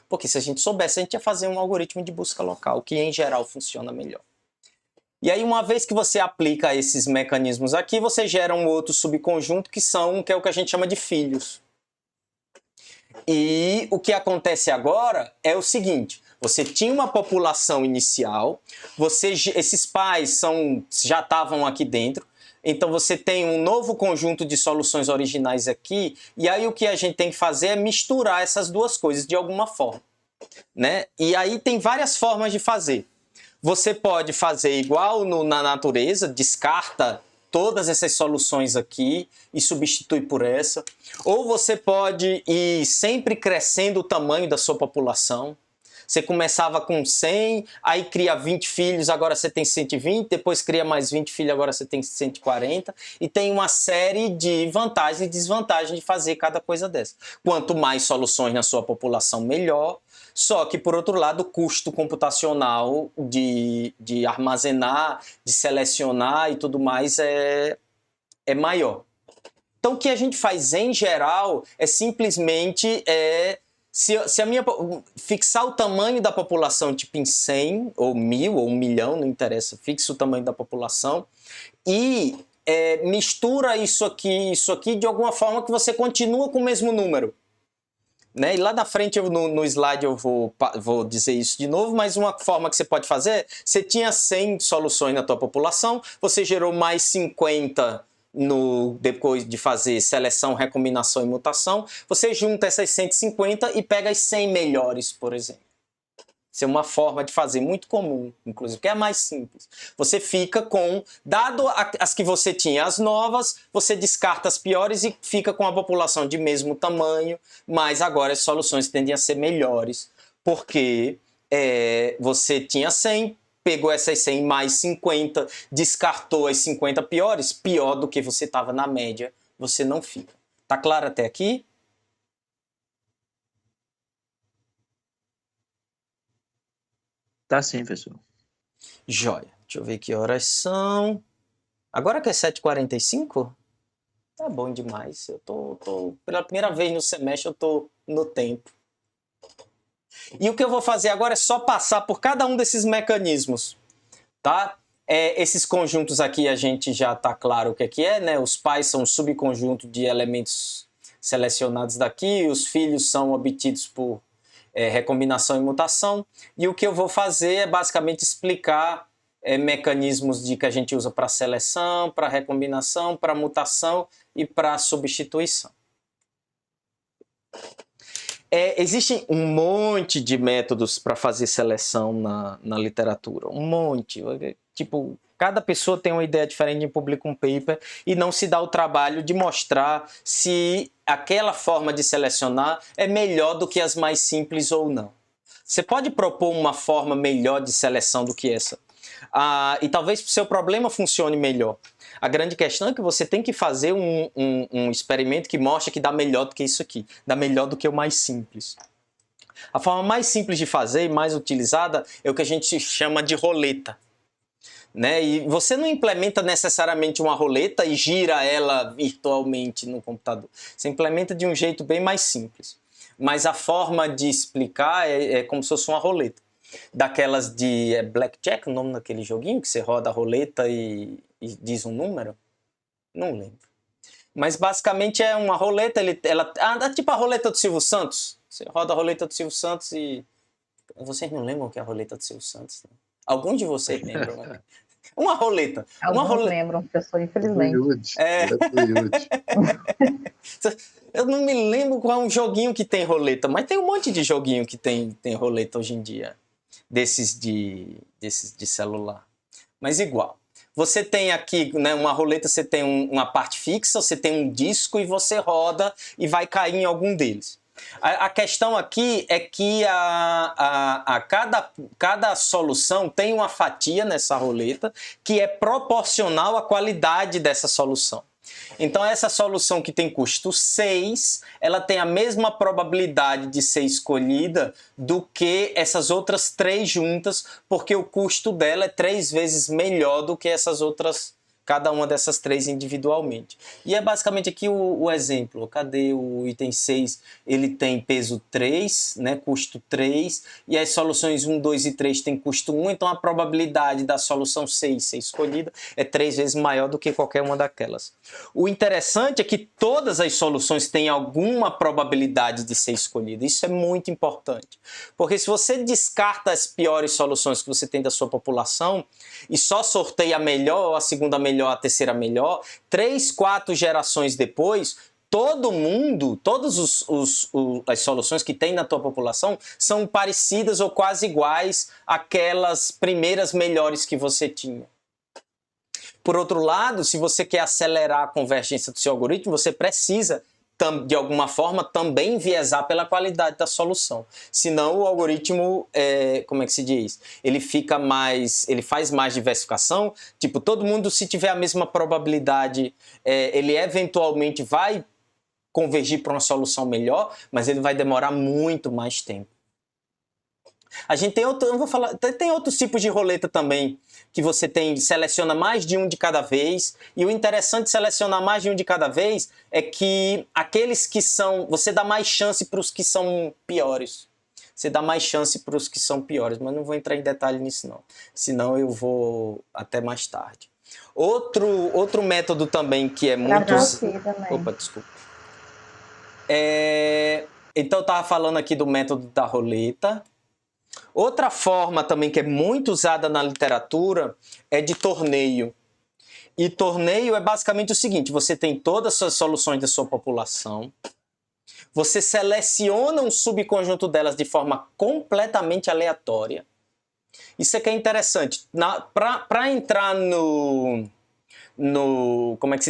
Porque se a gente soubesse, a gente ia fazer um algoritmo de busca local, que em geral funciona melhor. E aí, uma vez que você aplica esses mecanismos aqui, você gera um outro subconjunto que é o que a gente chama de filhos. E o que acontece agora é o seguinte: você tinha uma população inicial, esses pais já estavam aqui dentro, então você tem um novo conjunto de soluções originais aqui, e aí o que a gente tem que fazer é misturar essas duas coisas de alguma forma, né? E aí tem várias formas de fazer. Você pode fazer igual na natureza, descarta todas essas soluções aqui e substitui por essa. Ou você pode ir sempre crescendo o tamanho da sua população. Você começava com 100, aí cria 20 filhos, agora você tem 120, depois cria mais 20 filhos, agora você tem 140. E tem uma série de vantagens e desvantagens de fazer cada coisa dessa. Quanto mais soluções na sua população, melhor. Só que, por outro lado, o custo computacional de armazenar, de selecionar e tudo mais é maior. Então, o que a gente faz em geral é simplesmente se a minha fixar o tamanho da população tipo em 100 ou 1000 ou 1 milhão, não interessa, fixa o tamanho da população e mistura isso aqui de alguma forma que você continua com o mesmo número. Né? E lá na frente, no slide, eu vou dizer isso de novo, mas uma forma que você pode fazer, você tinha 100 soluções na tua população, você gerou mais 50 depois de fazer seleção, recombinação e mutação, você junta essas 150 e pega as 100 melhores, por exemplo. Isso é uma forma de fazer muito comum, inclusive, que é mais simples. Você fica dado as que você tinha, as novas, você descarta as piores e fica com a população de mesmo tamanho, mas agora as soluções tendem a ser melhores, porque você tinha 100, pegou essas 100 mais 50, descartou as 50 piores, pior do que você estava na média, você não fica. Tá claro até aqui? Tá sim, professor. Joia. Deixa eu ver que horas são. Agora que é 7h45? Tá bom demais. Eu tô pela primeira vez no semestre, eu tô no tempo. E o que eu vou fazer agora é só passar por cada um desses mecanismos, tá? Esses conjuntos aqui a gente já tá claro o que é, né? Os pais são um subconjunto de elementos selecionados daqui, os filhos são obtidos por recombinação e mutação, e o que eu vou fazer é basicamente explicar mecanismos que a gente usa para seleção, para recombinação, para mutação e para substituição. Existe um monte de métodos para fazer seleção na literatura, um monte. Tipo, cada pessoa tem uma ideia diferente, publica um paper e não se dá o trabalho de mostrar se aquela forma de selecionar é melhor do que as mais simples ou não. Você pode propor uma forma melhor de seleção do que essa. E talvez o seu problema funcione melhor. A grande questão é que você tem que fazer um experimento que mostre que dá melhor do que isso aqui, dá melhor do que o mais simples. A forma mais simples de fazer e mais utilizada é o que a gente chama de roleta. Né? E você não implementa necessariamente uma roleta e gira ela virtualmente no computador. Você implementa de um jeito bem mais simples. Mas a forma de explicar é como se fosse uma roleta. daquelas de Blackjack, o nome daquele joguinho, que você roda a roleta e diz um número? Não lembro. Mas basicamente é uma roleta, tipo a roleta do Silvio Santos. Você roda a roleta do Silvio Santos e... Vocês não lembram o que é a roleta do Silvio Santos? Né? Alguns de vocês lembram, né? Uma roleta. Alguns lembram, professor, infelizmente. Eu não me lembro qual é um joguinho que tem roleta, mas tem um monte de joguinho que tem roleta hoje em dia. Desses de celular. Mas igual. Você tem aqui, né, uma roleta, você tem uma parte fixa, você tem um disco e você roda e vai cair em algum deles. A questão aqui é que cada solução tem uma fatia nessa roleta que é proporcional à qualidade dessa solução. Então essa solução que tem custo 6, ela tem a mesma probabilidade de ser escolhida do que essas outras 3 juntas, porque o custo dela é 3 vezes melhor do que essas outras, cada uma dessas 3 individualmente. E é basicamente aqui o exemplo. Cadê o item 6? Ele tem peso 3, né, custo 3, e as soluções 1, 2 e 3 têm custo 1, então a probabilidade da solução 6 ser escolhida é 3 vezes maior do que qualquer uma daquelas. O interessante é que todas as soluções têm alguma probabilidade de ser escolhida. Isso é muito importante. Porque se você descarta as piores soluções que você tem da sua população e só sorteia a melhor, a segunda melhor, a terceira melhor, 3, 4 gerações depois, todo mundo, todas as soluções que tem na tua população são parecidas ou quase iguais àquelas primeiras melhores que você tinha. Por outro lado, se você quer acelerar a convergência do seu algoritmo, você precisa, de alguma forma, também enviesar pela qualidade da solução. Senão o algoritmo, como é que se diz? Ele faz mais diversificação. Tipo, todo mundo, se tiver a mesma probabilidade, ele eventualmente vai convergir para uma solução melhor, mas ele vai demorar muito mais tempo. A gente tem tem outros tipos de roleta também, que você seleciona mais de um de cada vez, e o interessante de selecionar mais de um de cada vez é que aqueles que são... Você dá mais chance para os que são piores. Você dá mais chance para os que são piores, mas não vou entrar em detalhe nisso não, senão eu vou até mais tarde. Outro método também que é muito... Opa, desculpa. Então eu estava falando aqui do método da roleta. Outra forma também que é muito usada na literatura é de torneio. E torneio é basicamente o seguinte: você tem todas as suas soluções da sua população, você seleciona um subconjunto delas de forma completamente aleatória. Isso é que é interessante. Para entrar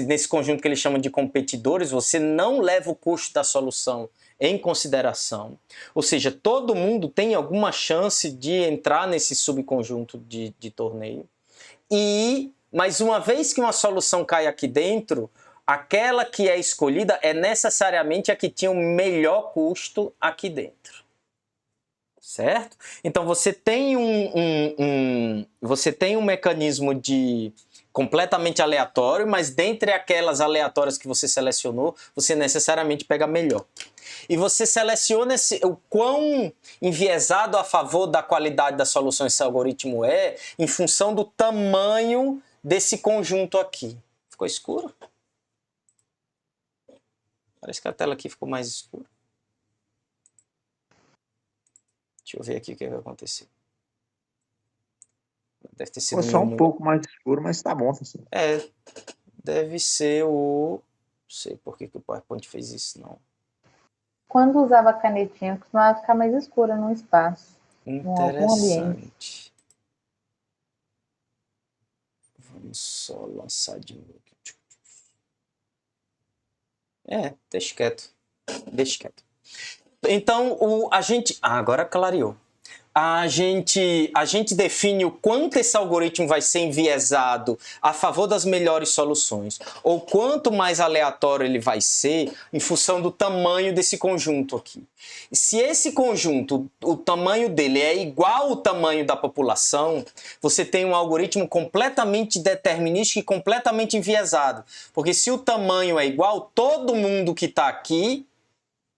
nesse conjunto que eles chamam de competidores, você não leva o custo da solução em consideração. Ou seja, todo mundo tem alguma chance de entrar nesse subconjunto de torneio. Mas uma vez que uma solução cai aqui dentro, aquela que é escolhida é necessariamente a que tinha o melhor custo aqui dentro. Certo? Então você tem um mecanismo de completamente aleatório, mas dentre aquelas aleatórias que você selecionou, você necessariamente pega a melhor. E você seleciona o quão enviesado a favor da qualidade da solução esse algoritmo é em função do tamanho desse conjunto aqui. Ficou escuro? Parece que a tela aqui ficou mais escura. Deixa eu ver aqui o que vai acontecer. Deve ter sido só um pouco mais escuro, mas tá bom. Assim. Deve ser o... Não sei por que o PowerPoint fez isso, não. Quando usava canetinha, costumava ficar mais escura no espaço. Interessante. Vamos só lançar de novo. Deixa quieto. Deixa quieto. Então, a gente... agora clareou. A gente define o quanto esse algoritmo vai ser enviesado a favor das melhores soluções, ou quanto mais aleatório ele vai ser em função do tamanho desse conjunto aqui. Se esse conjunto, o tamanho dele é igual ao tamanho da população, você tem um algoritmo completamente determinístico e completamente enviesado. Porque se o tamanho é igual, todo mundo que está aqui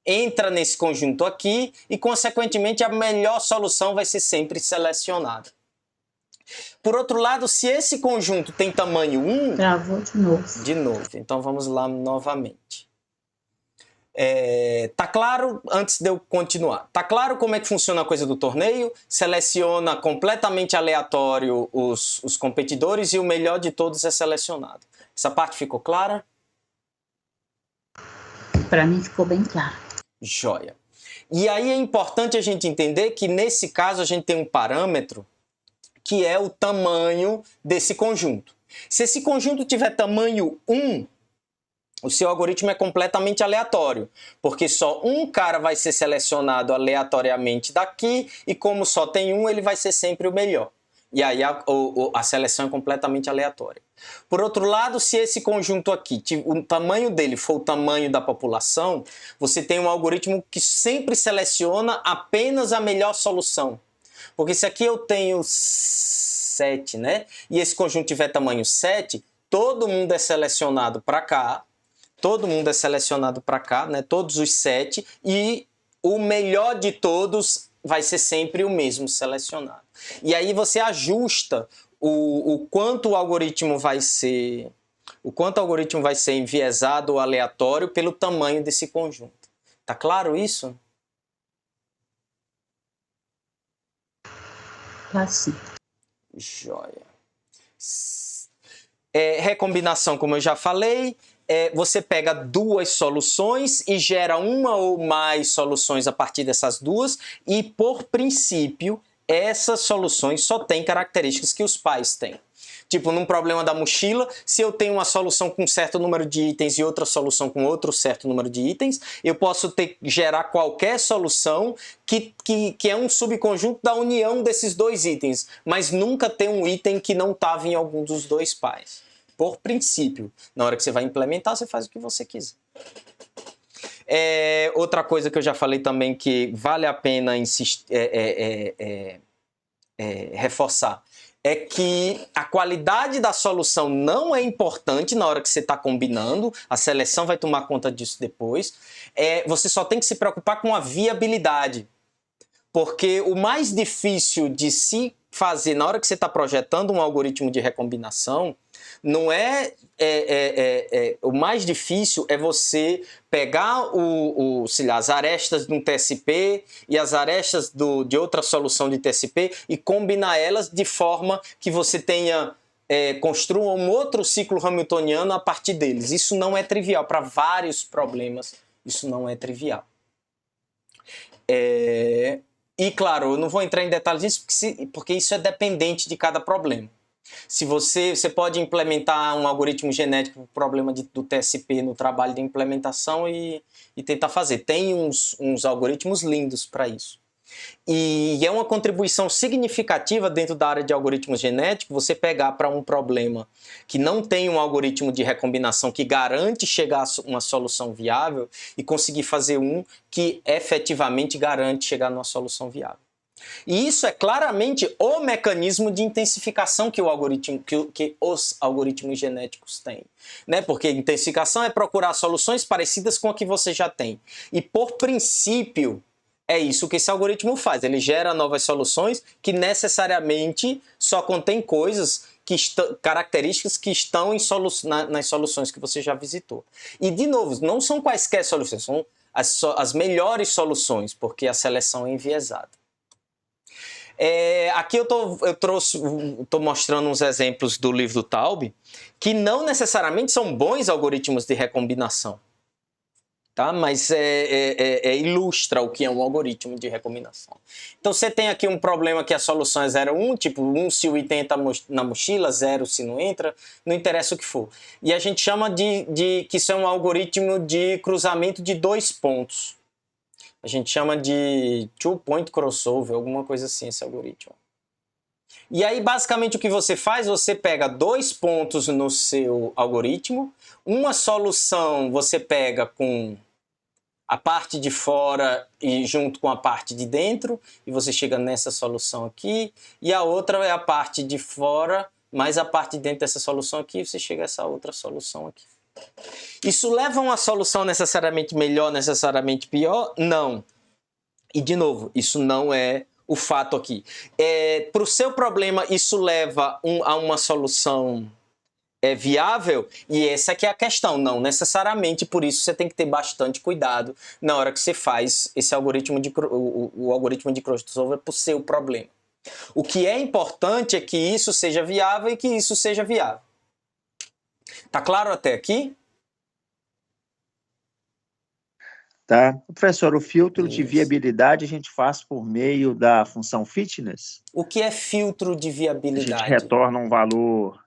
entra nesse conjunto aqui e, consequentemente, a melhor solução vai ser sempre selecionada. Por outro lado, se esse conjunto tem tamanho 1... Travou de novo. De novo. Então, vamos lá novamente. Tá claro, antes de eu continuar, tá claro como é que funciona a coisa do torneio? Seleciona completamente aleatório os competidores e o melhor de todos é selecionado. Essa parte ficou clara? Para mim ficou bem claro. Joia. E aí é importante a gente entender que nesse caso a gente tem um parâmetro que é o tamanho desse conjunto. Se esse conjunto tiver tamanho 1, o seu algoritmo é completamente aleatório, porque só um cara vai ser selecionado aleatoriamente daqui e como só tem um, ele vai ser sempre o melhor. E aí a seleção é completamente aleatória. Por outro lado, se esse conjunto aqui, o tamanho dele for o tamanho da população, você tem um algoritmo que sempre seleciona apenas a melhor solução. Porque se aqui eu tenho 7, né? E esse conjunto tiver tamanho 7, todo mundo é selecionado para cá. Todo mundo é selecionado para cá, né? Todos os 7. E o melhor de todos vai ser sempre o mesmo selecionado. E aí você ajusta o quanto o algoritmo vai ser... O quanto o algoritmo vai ser enviesado ou aleatório pelo tamanho desse conjunto. Tá claro isso? Tá sim. Joia. Recombinação, como eu já falei, você pega duas soluções e gera uma ou mais soluções a partir dessas duas e, por princípio, essas soluções só têm características que os pais têm. Tipo, num problema da mochila, se eu tenho uma solução com um certo número de itens e outra solução com outro certo número de itens, eu posso gerar qualquer solução que é um subconjunto da união desses dois itens, mas nunca ter um item que não estava em algum dos dois pais. Por princípio, na hora que você vai implementar, você faz o que você quiser. Outra coisa que eu já falei também que vale a pena reforçar é que a qualidade da solução não é importante na hora que você está combinando, a seleção vai tomar conta disso depois. Você só tem que se preocupar com a viabilidade, porque o mais difícil de se fazer na hora que você está projetando um algoritmo de recombinação, não o mais difícil é você pegar as arestas de um TSP e as arestas de outra solução de TSP e combinar elas de forma que você construa um outro ciclo hamiltoniano a partir deles. Isso não é trivial. Para vários problemas, isso não é trivial. E claro, eu não vou entrar em detalhes disso porque isso é dependente de cada problema. Se você pode implementar um algoritmo genético para o problema do TSP no trabalho de implementação e tentar fazer. Tem uns algoritmos lindos para isso. E é uma contribuição significativa dentro da área de algoritmos genéticos você pegar para um problema que não tem um algoritmo de recombinação que garante chegar a uma solução viável e conseguir fazer um que efetivamente garante chegar numa solução viável. E isso é claramente o mecanismo de intensificação que os algoritmos genéticos têm. Né? Porque intensificação é procurar soluções parecidas com a que você já tem. E por princípio, é isso que esse algoritmo faz. Ele gera novas soluções que necessariamente só contêm características que estão nas soluções que você já visitou. E, de novo, não são quaisquer soluções, são as melhores soluções, porque a seleção é enviesada. Aqui eu estou mostrando uns exemplos do livro do Taub, que não necessariamente são bons algoritmos de recombinação, tá? Mas ilustra o que é um algoritmo de recombinação. Então você tem aqui um problema que a solução é 0, 1, tipo 1 se o item entra na mochila, 0 se não entra, não interessa o que for. E a gente chama que isso é um algoritmo de cruzamento de 2 pontos. A gente chama de two-point crossover, alguma coisa assim, esse algoritmo. E aí, basicamente, o que você faz, você pega 2 pontos no seu algoritmo, uma solução você pega com a parte de fora e junto com a parte de dentro, e você chega nessa solução aqui, e a outra é a parte de fora, mais a parte de dentro dessa solução aqui, e você chega a essa outra solução aqui. Isso leva a uma solução necessariamente melhor, necessariamente pior? Não. E, de novo, isso não é o fato aqui. Para o seu problema, isso leva a uma solução viável? E essa que é a questão. Não necessariamente, por isso você tem que ter bastante cuidado na hora que você faz esse algoritmo o algoritmo de crossover para o seu problema. O que é importante é que isso seja viável e que isso seja viável. Tá claro até aqui? Tá. Professor, o filtro de Isso. viabilidade a gente faz por meio da função fitness? O que é filtro de A gente viabilidade? retorna um valor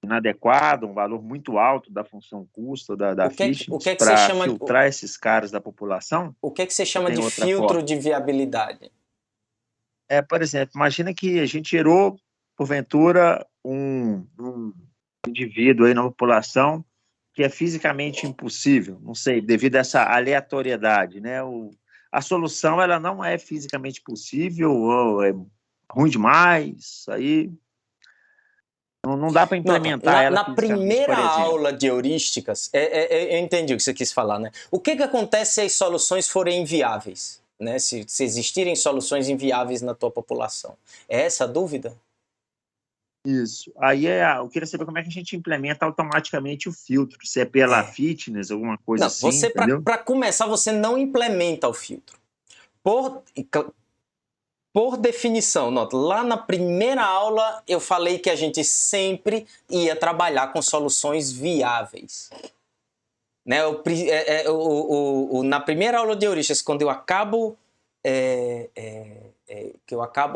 inadequado, um valor muito alto da função custo, da fitness, o que é que você para chama, filtrar esses caras da população? o que é que você chama Tem de outra filtro forma? de viabilidade? Por exemplo, imagina que a gente gerou, porventura, um indivíduo aí na população que é fisicamente impossível, não sei, devido a essa aleatoriedade, né? A solução ela não é fisicamente possível, ou é ruim demais, aí não dá para implementar ela Na fisicamente, primeira por exemplo. aula de heurísticas, eu entendi o que você quis falar, né? O que acontece se as soluções forem inviáveis? Né? Se existirem soluções inviáveis na tua população. É essa a dúvida? Isso. Aí eu queria saber como é que a gente implementa automaticamente o filtro, se é pela fitness, alguma coisa Não, assim, você, entendeu? para começar, você não implementa o filtro. Por definição, nota, lá na primeira aula eu falei que a gente sempre ia trabalhar com soluções viáveis. Né? Na primeira aula de heurísticas, quando eu acabo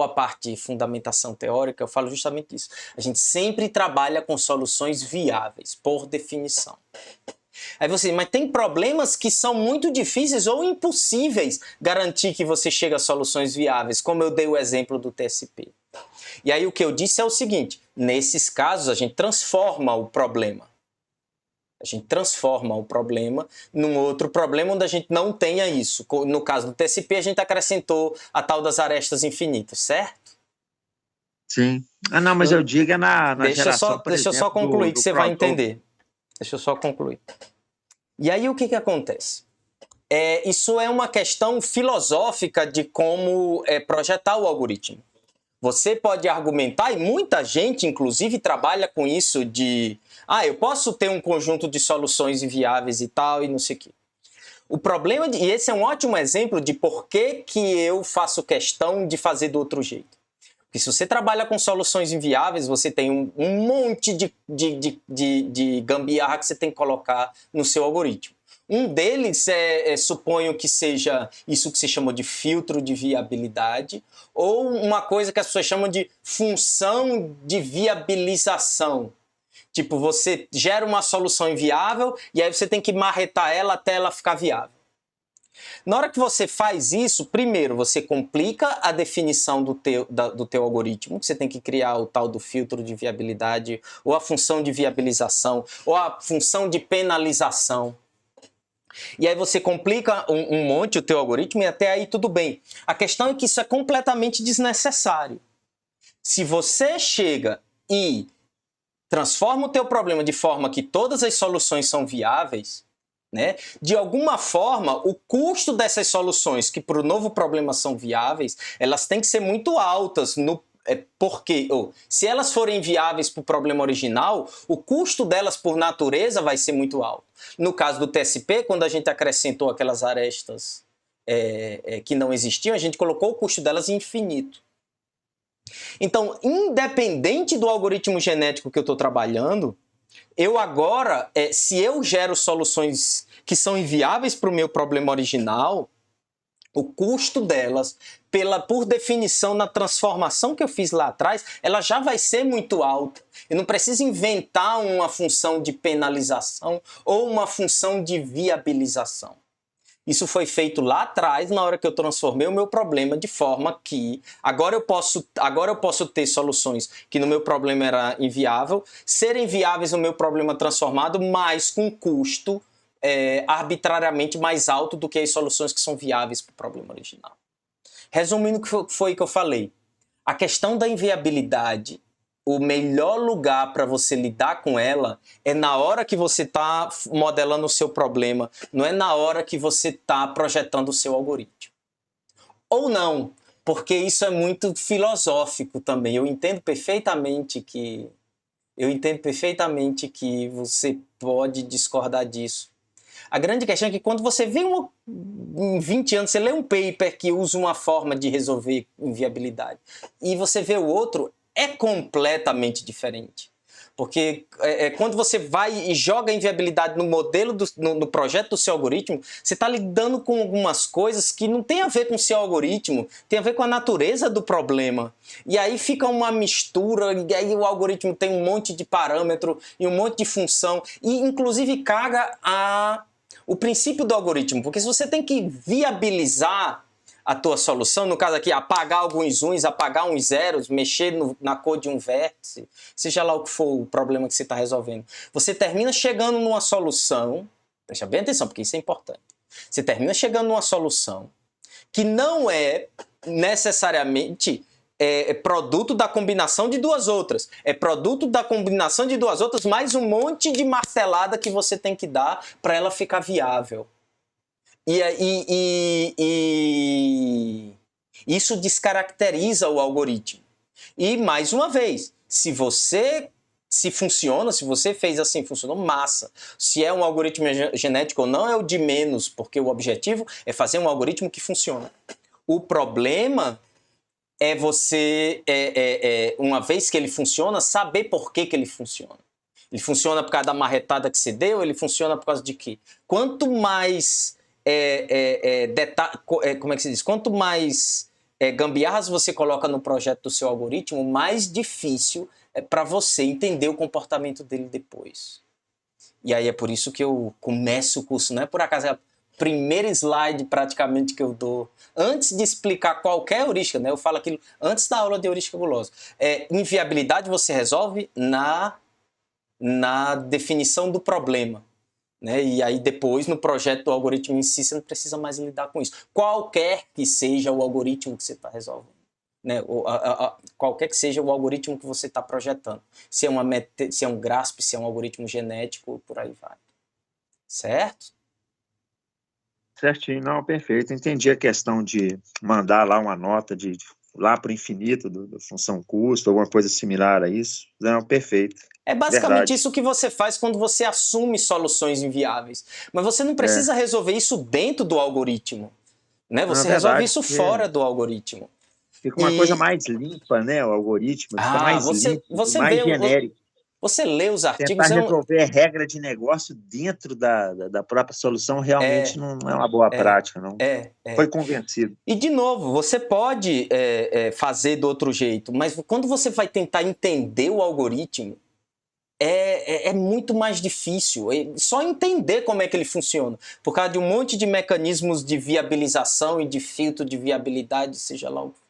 a parte de fundamentação teórica, eu falo justamente isso. A gente sempre trabalha com soluções viáveis, por definição. Aí você, mas tem problemas que são muito difíceis ou impossíveis garantir que você chegue a soluções viáveis, como eu dei o exemplo do TSP. E aí o que eu disse é o seguinte, nesses casos a gente transforma o problema. A gente transforma o problema num outro problema onde a gente não tenha isso. No caso do TSP, a gente acrescentou a tal das arestas infinitas, certo? Sim. Não, mas eu digo na geração, por deixa eu só exemplo, concluir que você vai crossover. entender. Deixa eu só concluir. E aí o que acontece? Isso é uma questão filosófica de como projetar o algoritmo. Você pode argumentar, e muita gente, inclusive, trabalha com isso de... eu posso ter um conjunto de soluções inviáveis e tal, e não sei o quê. O problema, e esse é um ótimo exemplo de por que eu faço questão de fazer do outro jeito. Porque se você trabalha com soluções inviáveis, você tem um monte de gambiarra que você tem que colocar no seu algoritmo. Um deles suponho que seja isso que se chama de filtro de viabilidade, ou uma coisa que as pessoas chamam de função de viabilização. Tipo, você gera uma solução inviável e aí você tem que marretar ela até ela ficar viável. Na hora que você faz isso, primeiro você complica a definição do teu algoritmo, você tem que criar o tal do filtro de viabilidade, ou a função de viabilização, ou a função de penalização. E aí você complica um monte o teu algoritmo e até aí tudo bem. A questão é que isso é completamente desnecessário. Se você chega e transforma o teu problema de forma que todas as soluções são viáveis, né? De alguma forma, o custo dessas soluções que para o novo problema são viáveis, elas têm que ser muito altas porque se elas forem viáveis para o problema original, o custo delas por natureza vai ser muito alto. No caso do TSP, quando a gente acrescentou aquelas arestas que não existiam, a gente colocou o custo delas infinito. Então, independente do algoritmo genético que eu estou trabalhando, eu agora, se eu gero soluções que são inviáveis para o meu problema original, o custo delas, por definição, na transformação que eu fiz lá atrás, ela já vai ser muito alta. Eu não preciso inventar uma função de penalização ou uma função de viabilização. Isso foi feito lá atrás, na hora que eu transformei o meu problema, de forma que agora eu posso ter soluções que no meu problema era inviável, serem viáveis no meu problema transformado, mas com custo arbitrariamente mais alto do que as soluções que são viáveis para o problema original. Resumindo o que foi que eu falei, a questão da inviabilidade o melhor lugar para você lidar com ela é na hora que você está modelando o seu problema, não é na hora que você está projetando o seu algoritmo. Ou não, porque isso é muito filosófico também. Eu entendo perfeitamente que você pode discordar disso. A grande questão é que quando você vê em 20 anos, você lê um paper que usa uma forma de resolver inviabilidade e você vê o outro, é completamente diferente. Porque quando você vai e joga a inviabilidade no modelo, no projeto do seu algoritmo, você está lidando com algumas coisas que não tem a ver com o seu algoritmo, tem a ver com a natureza do problema. E aí fica uma mistura, e aí o algoritmo tem um monte de parâmetro e um monte de função, e inclusive caga o princípio do algoritmo, porque se você tem que viabilizar a tua solução, no caso aqui, apagar alguns uns, apagar uns zeros, mexer na cor de um vértice, seja lá o que for o problema que você está resolvendo, você termina chegando numa solução, presta bem atenção, porque isso é importante, você termina chegando numa solução que não é necessariamente produto da combinação de duas outras, é produto da combinação de duas outras mais um monte de martelada que você tem que dar para ela ficar viável. E isso descaracteriza o algoritmo. E, mais uma vez, se funciona, se você fez assim, funcionou, massa. Se é um algoritmo genético ou não, é o de menos, porque o objetivo é fazer um algoritmo que funciona. O problema é você, uma vez que ele funciona, saber por que ele funciona. Ele funciona por causa da marretada que você deu, ele funciona por causa de quê? Quanto mais... como é que se diz? Quanto mais gambiarras você coloca no projeto do seu algoritmo, mais difícil é para você entender o comportamento dele depois. E aí é por isso que eu começo o curso, não é por acaso, é a primeira slide praticamente que eu dou, antes de explicar qualquer heurística, né? Eu falo aquilo antes da aula de heurística gulosa. Inviabilidade você resolve na definição do problema. Né? E aí depois, no projeto do algoritmo em si, você não precisa mais lidar com isso. Qualquer que seja o algoritmo que você está resolvendo. Né? Qualquer que seja o algoritmo que você está projetando. Se é um GRASP, se é um algoritmo genético, por aí vai. Certo? Certinho, não, perfeito. Entendi a questão de mandar lá uma nota lá para o infinito da função custo, alguma coisa similar a isso. Não, perfeito. É basicamente Verdade. isso que você faz quando você assume soluções inviáveis. Mas você não precisa resolver isso dentro do algoritmo. Né? Você resolve isso fora do algoritmo. Fica uma coisa mais limpa, né? O algoritmo fica mais limpo, mais genérico. Você lê os artigos... Tentar resolver regra de negócio dentro da própria solução realmente não é uma boa prática, não. Foi convencido. E, de novo, você pode fazer do outro jeito, mas quando você vai tentar entender o algoritmo, é muito mais difícil. Só entender como é que ele funciona. Por causa de um monte de mecanismos de viabilização e de filtro de viabilidade, seja lá o que for.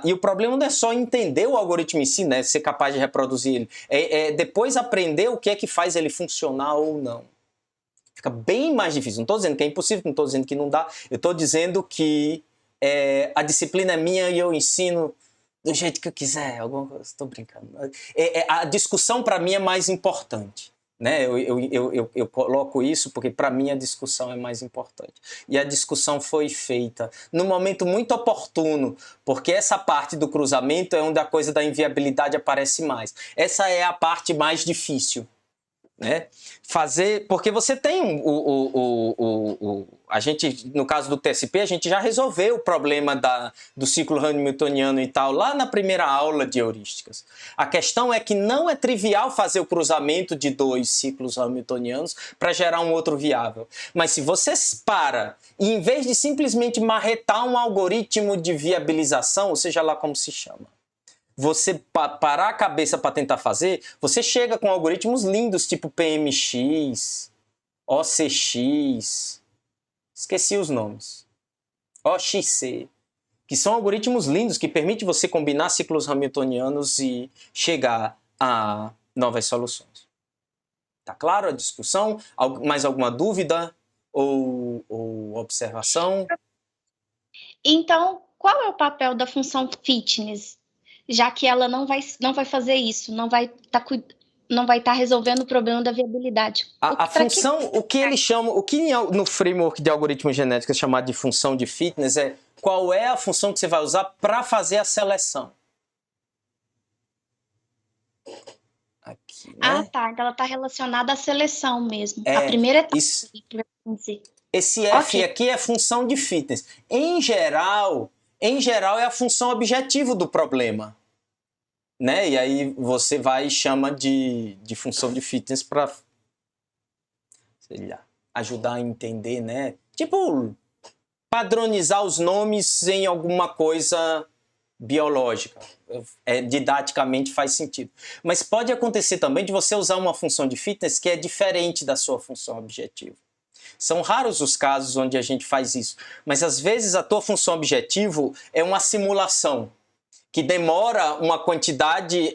E o problema não é só entender o algoritmo em si, né? Ser capaz de reproduzir ele. Depois aprender o que é que faz ele funcionar ou não. Fica bem mais difícil. Não estou dizendo que é impossível, não estou dizendo que não dá. Eu estou dizendo que a disciplina é minha e eu ensino do jeito que eu quiser. Alguma coisa, estou brincando. A discussão para mim é mais importante. Né? Eu coloco isso porque para mim a discussão é mais importante. E a discussão foi feita num momento muito oportuno, porque essa parte do cruzamento é onde a coisa da inviabilidade aparece mais. Essa é a parte mais difícil. Né? Porque você tem a gente, no caso do TSP, a gente já resolveu o problema do ciclo hamiltoniano e tal, lá na primeira aula de heurísticas. A questão é que não é trivial fazer o cruzamento de dois ciclos hamiltonianos para gerar um outro viável. Mas se você para e, em vez de simplesmente marretar um algoritmo de viabilização, ou seja lá como se chama, você parar a cabeça para tentar fazer, você chega com algoritmos lindos, tipo PMX, OCX, esqueci os nomes, OXC, que são algoritmos lindos que permitem você combinar ciclos hamiltonianos e chegar a novas soluções. Tá claro a discussão? Mais alguma dúvida ou observação? Então, qual é o papel da função fitness já que ela não vai fazer isso, não vai estar resolvendo o problema da viabilidade. A função, o que eles chamam, o que no framework de algoritmos genéticos é chamado de função de fitness é qual é a função que você vai usar para fazer a seleção. Aqui, né? Ah, tá. Então ela está relacionada à seleção mesmo. A primeira etapa. Esse F aqui é função de fitness. Em geral é a função objetivo do problema. Né? E aí você vai e chama de função de fitness para, sei lá, ajudar a entender, né? Tipo, padronizar os nomes em alguma coisa biológica. Didaticamente faz sentido. Mas pode acontecer também de você usar uma função de fitness que é diferente da sua função objetivo. São raros os casos onde a gente faz isso. Mas às vezes a tua função objetivo é uma simulação que demora uma quantidade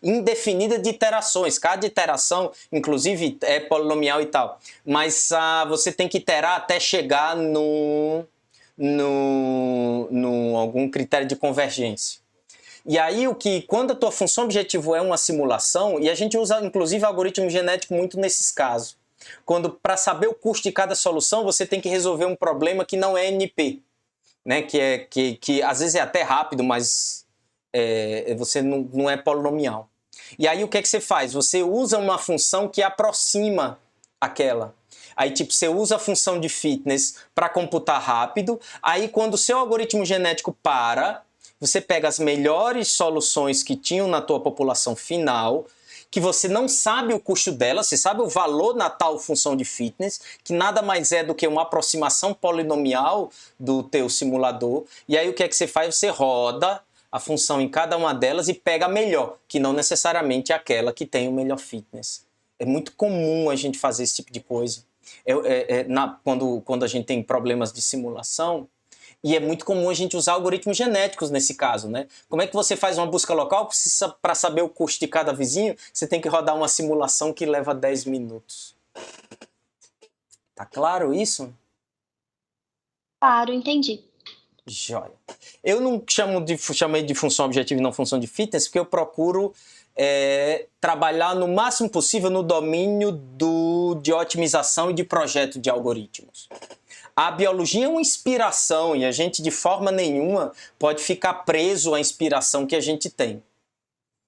indefinida de iterações. Cada iteração, inclusive, é polinomial e tal. Mas você tem que iterar até chegar no algum critério de convergência. E aí, quando a tua função objetivo é uma simulação, e a gente usa, inclusive, algoritmo genético muito nesses casos. Quando, para saber o custo de cada solução, você tem que resolver um problema que não é NP. Né, que às vezes é até rápido, mas você não é polinomial. E aí o que você faz? Você usa uma função que aproxima aquela. Aí tipo, você usa a função de fitness para computar rápido, aí quando o seu algoritmo genético você pega as melhores soluções que tinham na tua população final, que você não sabe o custo dela, você sabe o valor na tal função de fitness, que nada mais é do que uma aproximação polinomial do teu simulador, e aí o que é que você faz? Você roda a função em cada uma delas e pega a melhor, que não necessariamente é aquela que tem o melhor fitness. É muito comum a gente fazer esse tipo de coisa. Quando a gente tem problemas de simulação, e é muito comum a gente usar algoritmos genéticos nesse caso, né? Como é que você faz uma busca local? Para saber o custo de cada vizinho, você tem que rodar uma simulação que leva 10 minutos. Tá claro isso? Claro, entendi. Joia. Eu não chamei de função objetiva e não função de fitness, porque eu procuro trabalhar no máximo possível no domínio de otimização e de projeto de algoritmos. A biologia é uma inspiração e a gente de forma nenhuma pode ficar preso à inspiração que a gente tem.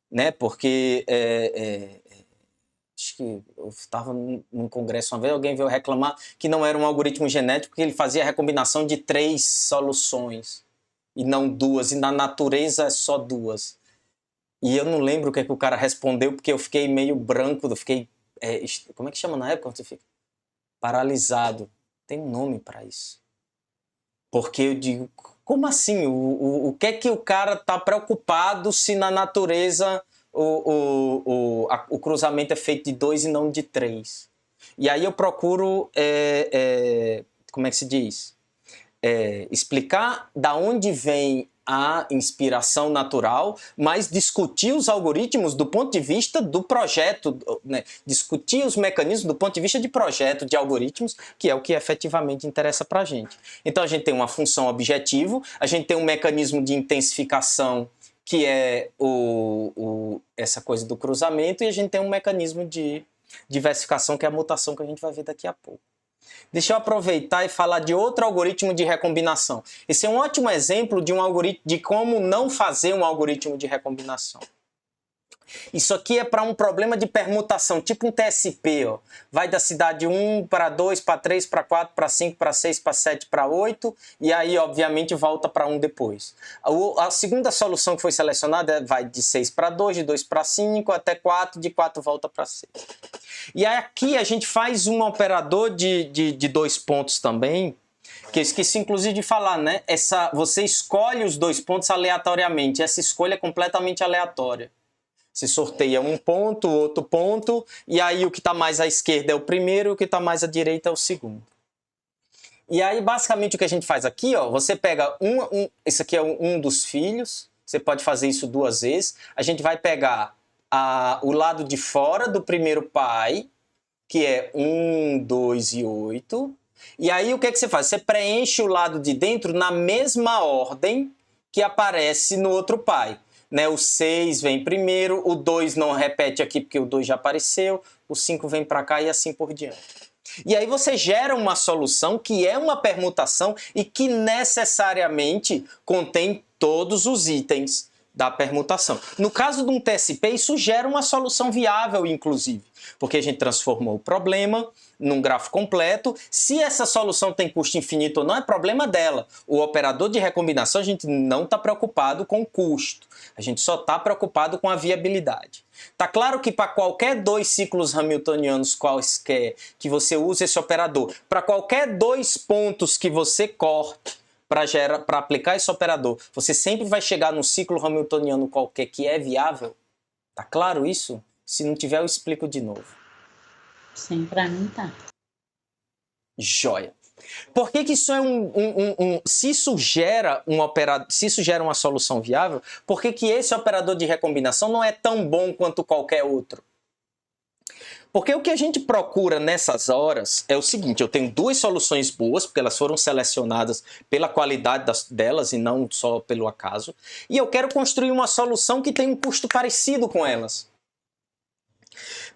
Né? Porque acho que eu estava num congresso uma vez, alguém veio reclamar que não era um algoritmo genético porque ele fazia a recombinação de 3 soluções e não 2, e na natureza é só 2. E eu não lembro o que o cara respondeu porque eu fiquei meio branco, como é que chama na época? Você fica paralisado. Tem um nome para isso. Porque eu digo, como assim? O que é que o cara está preocupado se na natureza o cruzamento é feito de 2 e não de 3? E aí eu procuro, como é que se diz? Explicar da onde vem a inspiração natural, mas discutir os algoritmos do ponto de vista do projeto, né? Discutir os mecanismos do ponto de vista de projeto de algoritmos, que é o que efetivamente interessa para a gente. Então a gente tem uma função objetivo, a gente tem um mecanismo de intensificação, que é essa coisa do cruzamento, e a gente tem um mecanismo de diversificação, que é a mutação que a gente vai ver daqui a pouco. Deixa eu aproveitar e falar de outro algoritmo de recombinação. Esse é um ótimo exemplo de de como não fazer um algoritmo de recombinação. Isso aqui é para um problema de permutação, tipo um TSP. Ó. Vai da cidade 1 para 2, para 3, para 4, para 5, para 6, para 7, para 8, e aí, obviamente, volta para 1 depois. A segunda solução que foi selecionada vai de 6 para 2, de 2 para 5, até 4, de 4 volta para 6. E aqui a gente faz um operador de 2 pontos também, que eu esqueci inclusive de falar, né? Você escolhe os 2 pontos aleatoriamente, essa escolha é completamente aleatória. Você sorteia um ponto, outro ponto, e aí o que está mais à esquerda é o primeiro, e o que está mais à direita é o segundo. E aí, basicamente, o que a gente faz aqui, ó, você pega esse aqui é um dos filhos, você pode fazer isso 2 vezes. A gente vai pegar o lado de fora do primeiro pai, que é 1, 2 e 8. E aí, o que você faz? Você preenche o lado de dentro na mesma ordem que aparece no outro pai. Né? O 6 vem primeiro, o 2 não repete aqui porque o 2 já apareceu, o 5 vem para cá e assim por diante. E aí você gera uma solução que é uma permutação e que necessariamente contém todos os itens da permutação. No caso de um TSP, isso gera uma solução viável, inclusive, porque a gente transformou o problema num grafo completo. Se essa solução tem custo infinito ou não, é problema dela. O operador de recombinação, a gente não está preocupado com o custo. A gente só está preocupado com a viabilidade. Tá claro que para qualquer 2 ciclos hamiltonianos quaisquer que você use esse operador, para qualquer 2 pontos que você corte para aplicar esse operador, você sempre vai chegar num ciclo hamiltoniano qualquer que é viável? Tá claro isso? Se não tiver, eu explico de novo. Sim, para mim tá. Joia. Por que isso é se isso gera se isso gera uma solução viável, por que esse operador de recombinação não é tão bom quanto qualquer outro? Porque o que a gente procura nessas horas é o seguinte: eu tenho 2 soluções boas, porque elas foram selecionadas pela qualidade delas e não só pelo acaso, e eu quero construir uma solução que tem um custo parecido com elas.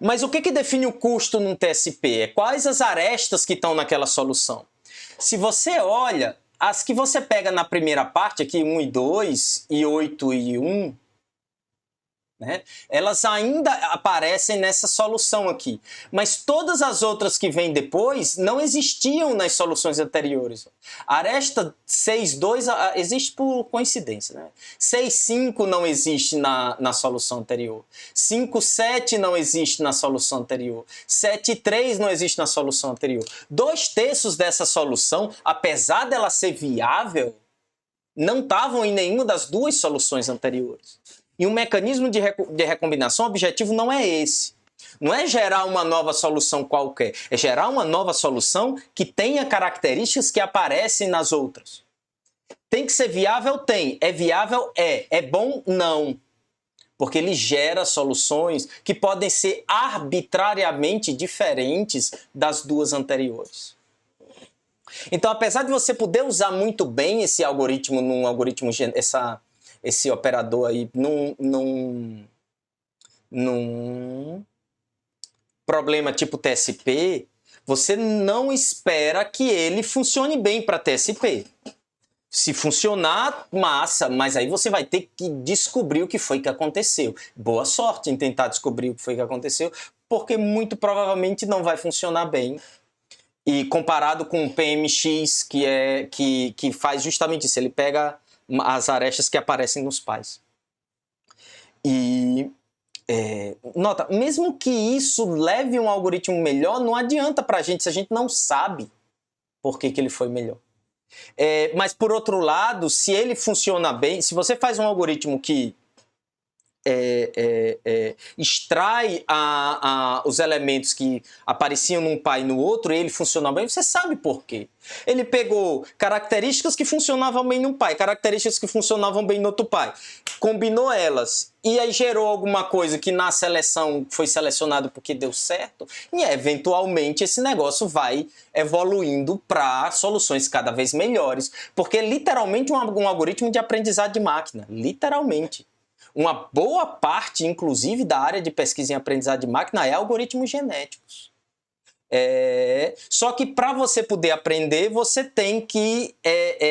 Mas o que define o custo num TSP? É quais as arestas que estão naquela solução. Se você olha, as que você pega na primeira parte, aqui 1 e 2, e 8 e 1, né, elas ainda aparecem nessa solução aqui. Mas todas as outras que vêm depois não existiam nas soluções anteriores. A aresta 6,2 existe por coincidência. Né? 6,5 não existe na solução anterior. 5,7 não existe na solução anterior. 7,3 não existe na solução anterior. 2/3 dessa solução, apesar dela ser viável, não estavam em nenhuma das 2 soluções anteriores. E o mecanismo de recombinação, o objetivo não é esse. Não é gerar uma nova solução qualquer. É gerar uma nova solução que tenha características que aparecem nas outras. Tem que ser viável? Tem. É viável? É. É bom? Não. Porque ele gera soluções que podem ser arbitrariamente diferentes das 2 anteriores. Então, apesar de você poder usar muito bem esse algoritmo num algoritmo esse operador aí num problema tipo TSP, você não espera que ele funcione bem para TSP. Se funcionar, massa, mas aí você vai ter que descobrir o que foi que aconteceu. Boa sorte em tentar descobrir o que foi que aconteceu, porque muito provavelmente não vai funcionar bem. E comparado com o PMX, que faz justamente isso, ele pega as arestas que aparecem nos pais. E nota, mesmo que isso leve um algoritmo melhor, não adianta pra gente se a gente não sabe por que ele foi melhor. Mas por outro lado, se ele funciona bem, se você faz um algoritmo que extrai os elementos que apareciam num pai e no outro, e ele funciona bem, você sabe por quê. Ele pegou características que funcionavam bem num pai, características que funcionavam bem no outro pai, combinou elas, e aí gerou alguma coisa que na seleção foi selecionado porque deu certo, e eventualmente esse negócio vai evoluindo para soluções cada vez melhores, porque é literalmente um algoritmo de aprendizado de máquina, literalmente. Uma boa parte, inclusive, da área de pesquisa em aprendizado de máquina é algoritmos genéticos. Só que para você poder aprender, você tem que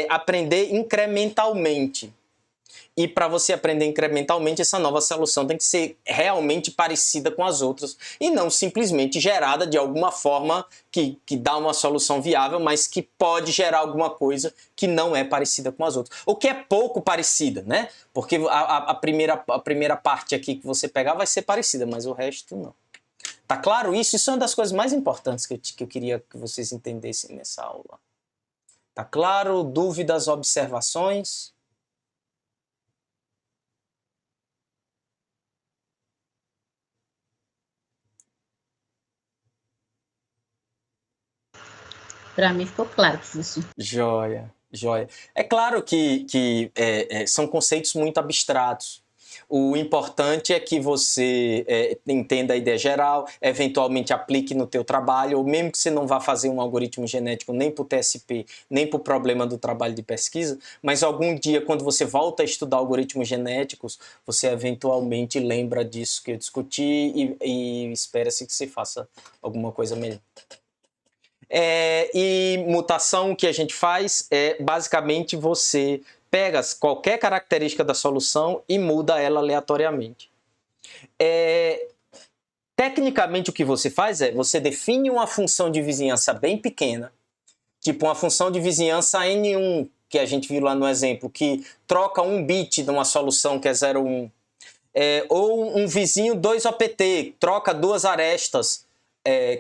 aprender incrementalmente. E para você aprender incrementalmente, essa nova solução tem que ser realmente parecida com as outras e não simplesmente gerada de alguma forma que dá uma solução viável, mas que pode gerar alguma coisa que não é parecida com as outras. Ou que é pouco parecida, né? Porque a primeira parte aqui que você pegar vai ser parecida, mas o resto não. Tá claro isso? Isso é uma das coisas mais importantes que eu queria que vocês entendessem nessa aula. Tá claro? Dúvidas, observações? Para mim ficou claro, professor. Joia, joia. É claro que são conceitos muito abstratos. O importante é que você entenda a ideia geral, eventualmente aplique no teu trabalho, ou mesmo que você não vá fazer um algoritmo genético nem para o TSP, nem para o problema do trabalho de pesquisa, mas algum dia, quando você volta a estudar algoritmos genéticos, você eventualmente lembra disso que eu discuti e espera-se que você faça alguma coisa melhor. E mutação, o que a gente faz é basicamente você pega qualquer característica da solução e muda ela aleatoriamente. Tecnicamente, o que você faz é você define uma função de vizinhança bem pequena, tipo uma função de vizinhança N1, que a gente viu lá no exemplo, que troca um bit de uma solução que é 0,1. Ou um vizinho 2OPT, troca duas arestas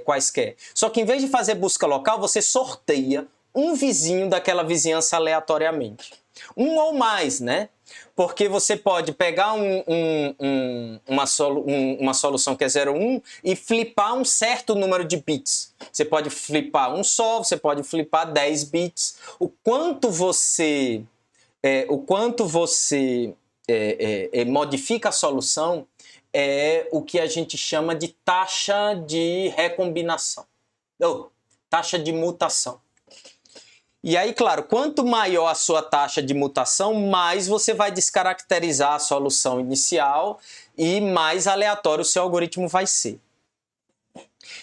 quaisquer. Só que em vez de fazer busca local, você sorteia um vizinho daquela vizinhança aleatoriamente. Um ou mais, né? Porque você pode pegar uma solução que é 0,1 e flipar um certo número de bits. Você pode flipar um só, você pode flipar 10 bits. O quanto você modifica a solução é o que a gente chama de taxa de recombinação, ou taxa de mutação. E aí, claro, quanto maior a sua taxa de mutação, mais você vai descaracterizar a solução inicial e mais aleatório o seu algoritmo vai ser.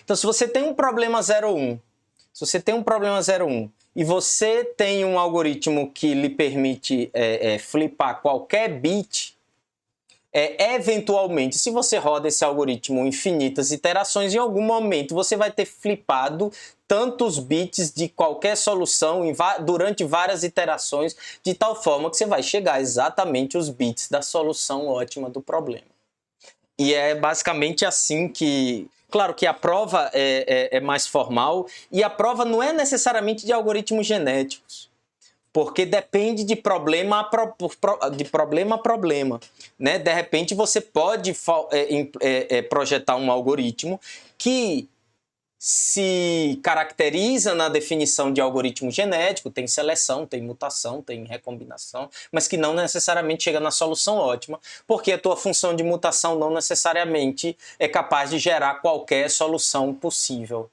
Então, se você tem um problema 0,1, e você tem um algoritmo que lhe permite flipar qualquer bit, eventualmente, se você roda esse algoritmo infinitas iterações, em algum momento você vai ter flipado tantos bits de qualquer solução durante várias iterações, de tal forma que você vai chegar exatamente aos bits da solução ótima do problema. E é basicamente assim que... Claro que a prova é mais formal, e a prova não é necessariamente de algoritmos genéticos, porque depende de problema a problema, né? De repente você pode projetar um algoritmo que se caracteriza na definição de algoritmo genético, tem seleção, tem mutação, tem recombinação, mas que não necessariamente chega na solução ótima, porque a tua função de mutação não necessariamente é capaz de gerar qualquer solução possível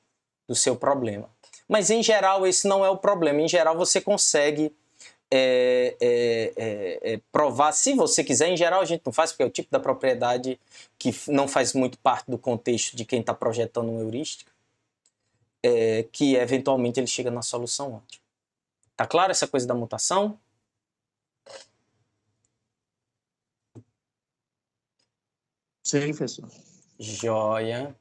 do seu problema. Mas em geral esse não é o problema, em geral você consegue provar, se você quiser. Em geral a gente não faz, porque é o tipo da propriedade que não faz muito parte do contexto de quem está projetando uma heurística, que eventualmente ele chega na solução ótima. Tá claro essa coisa da mutação? Sim, professor. Joia.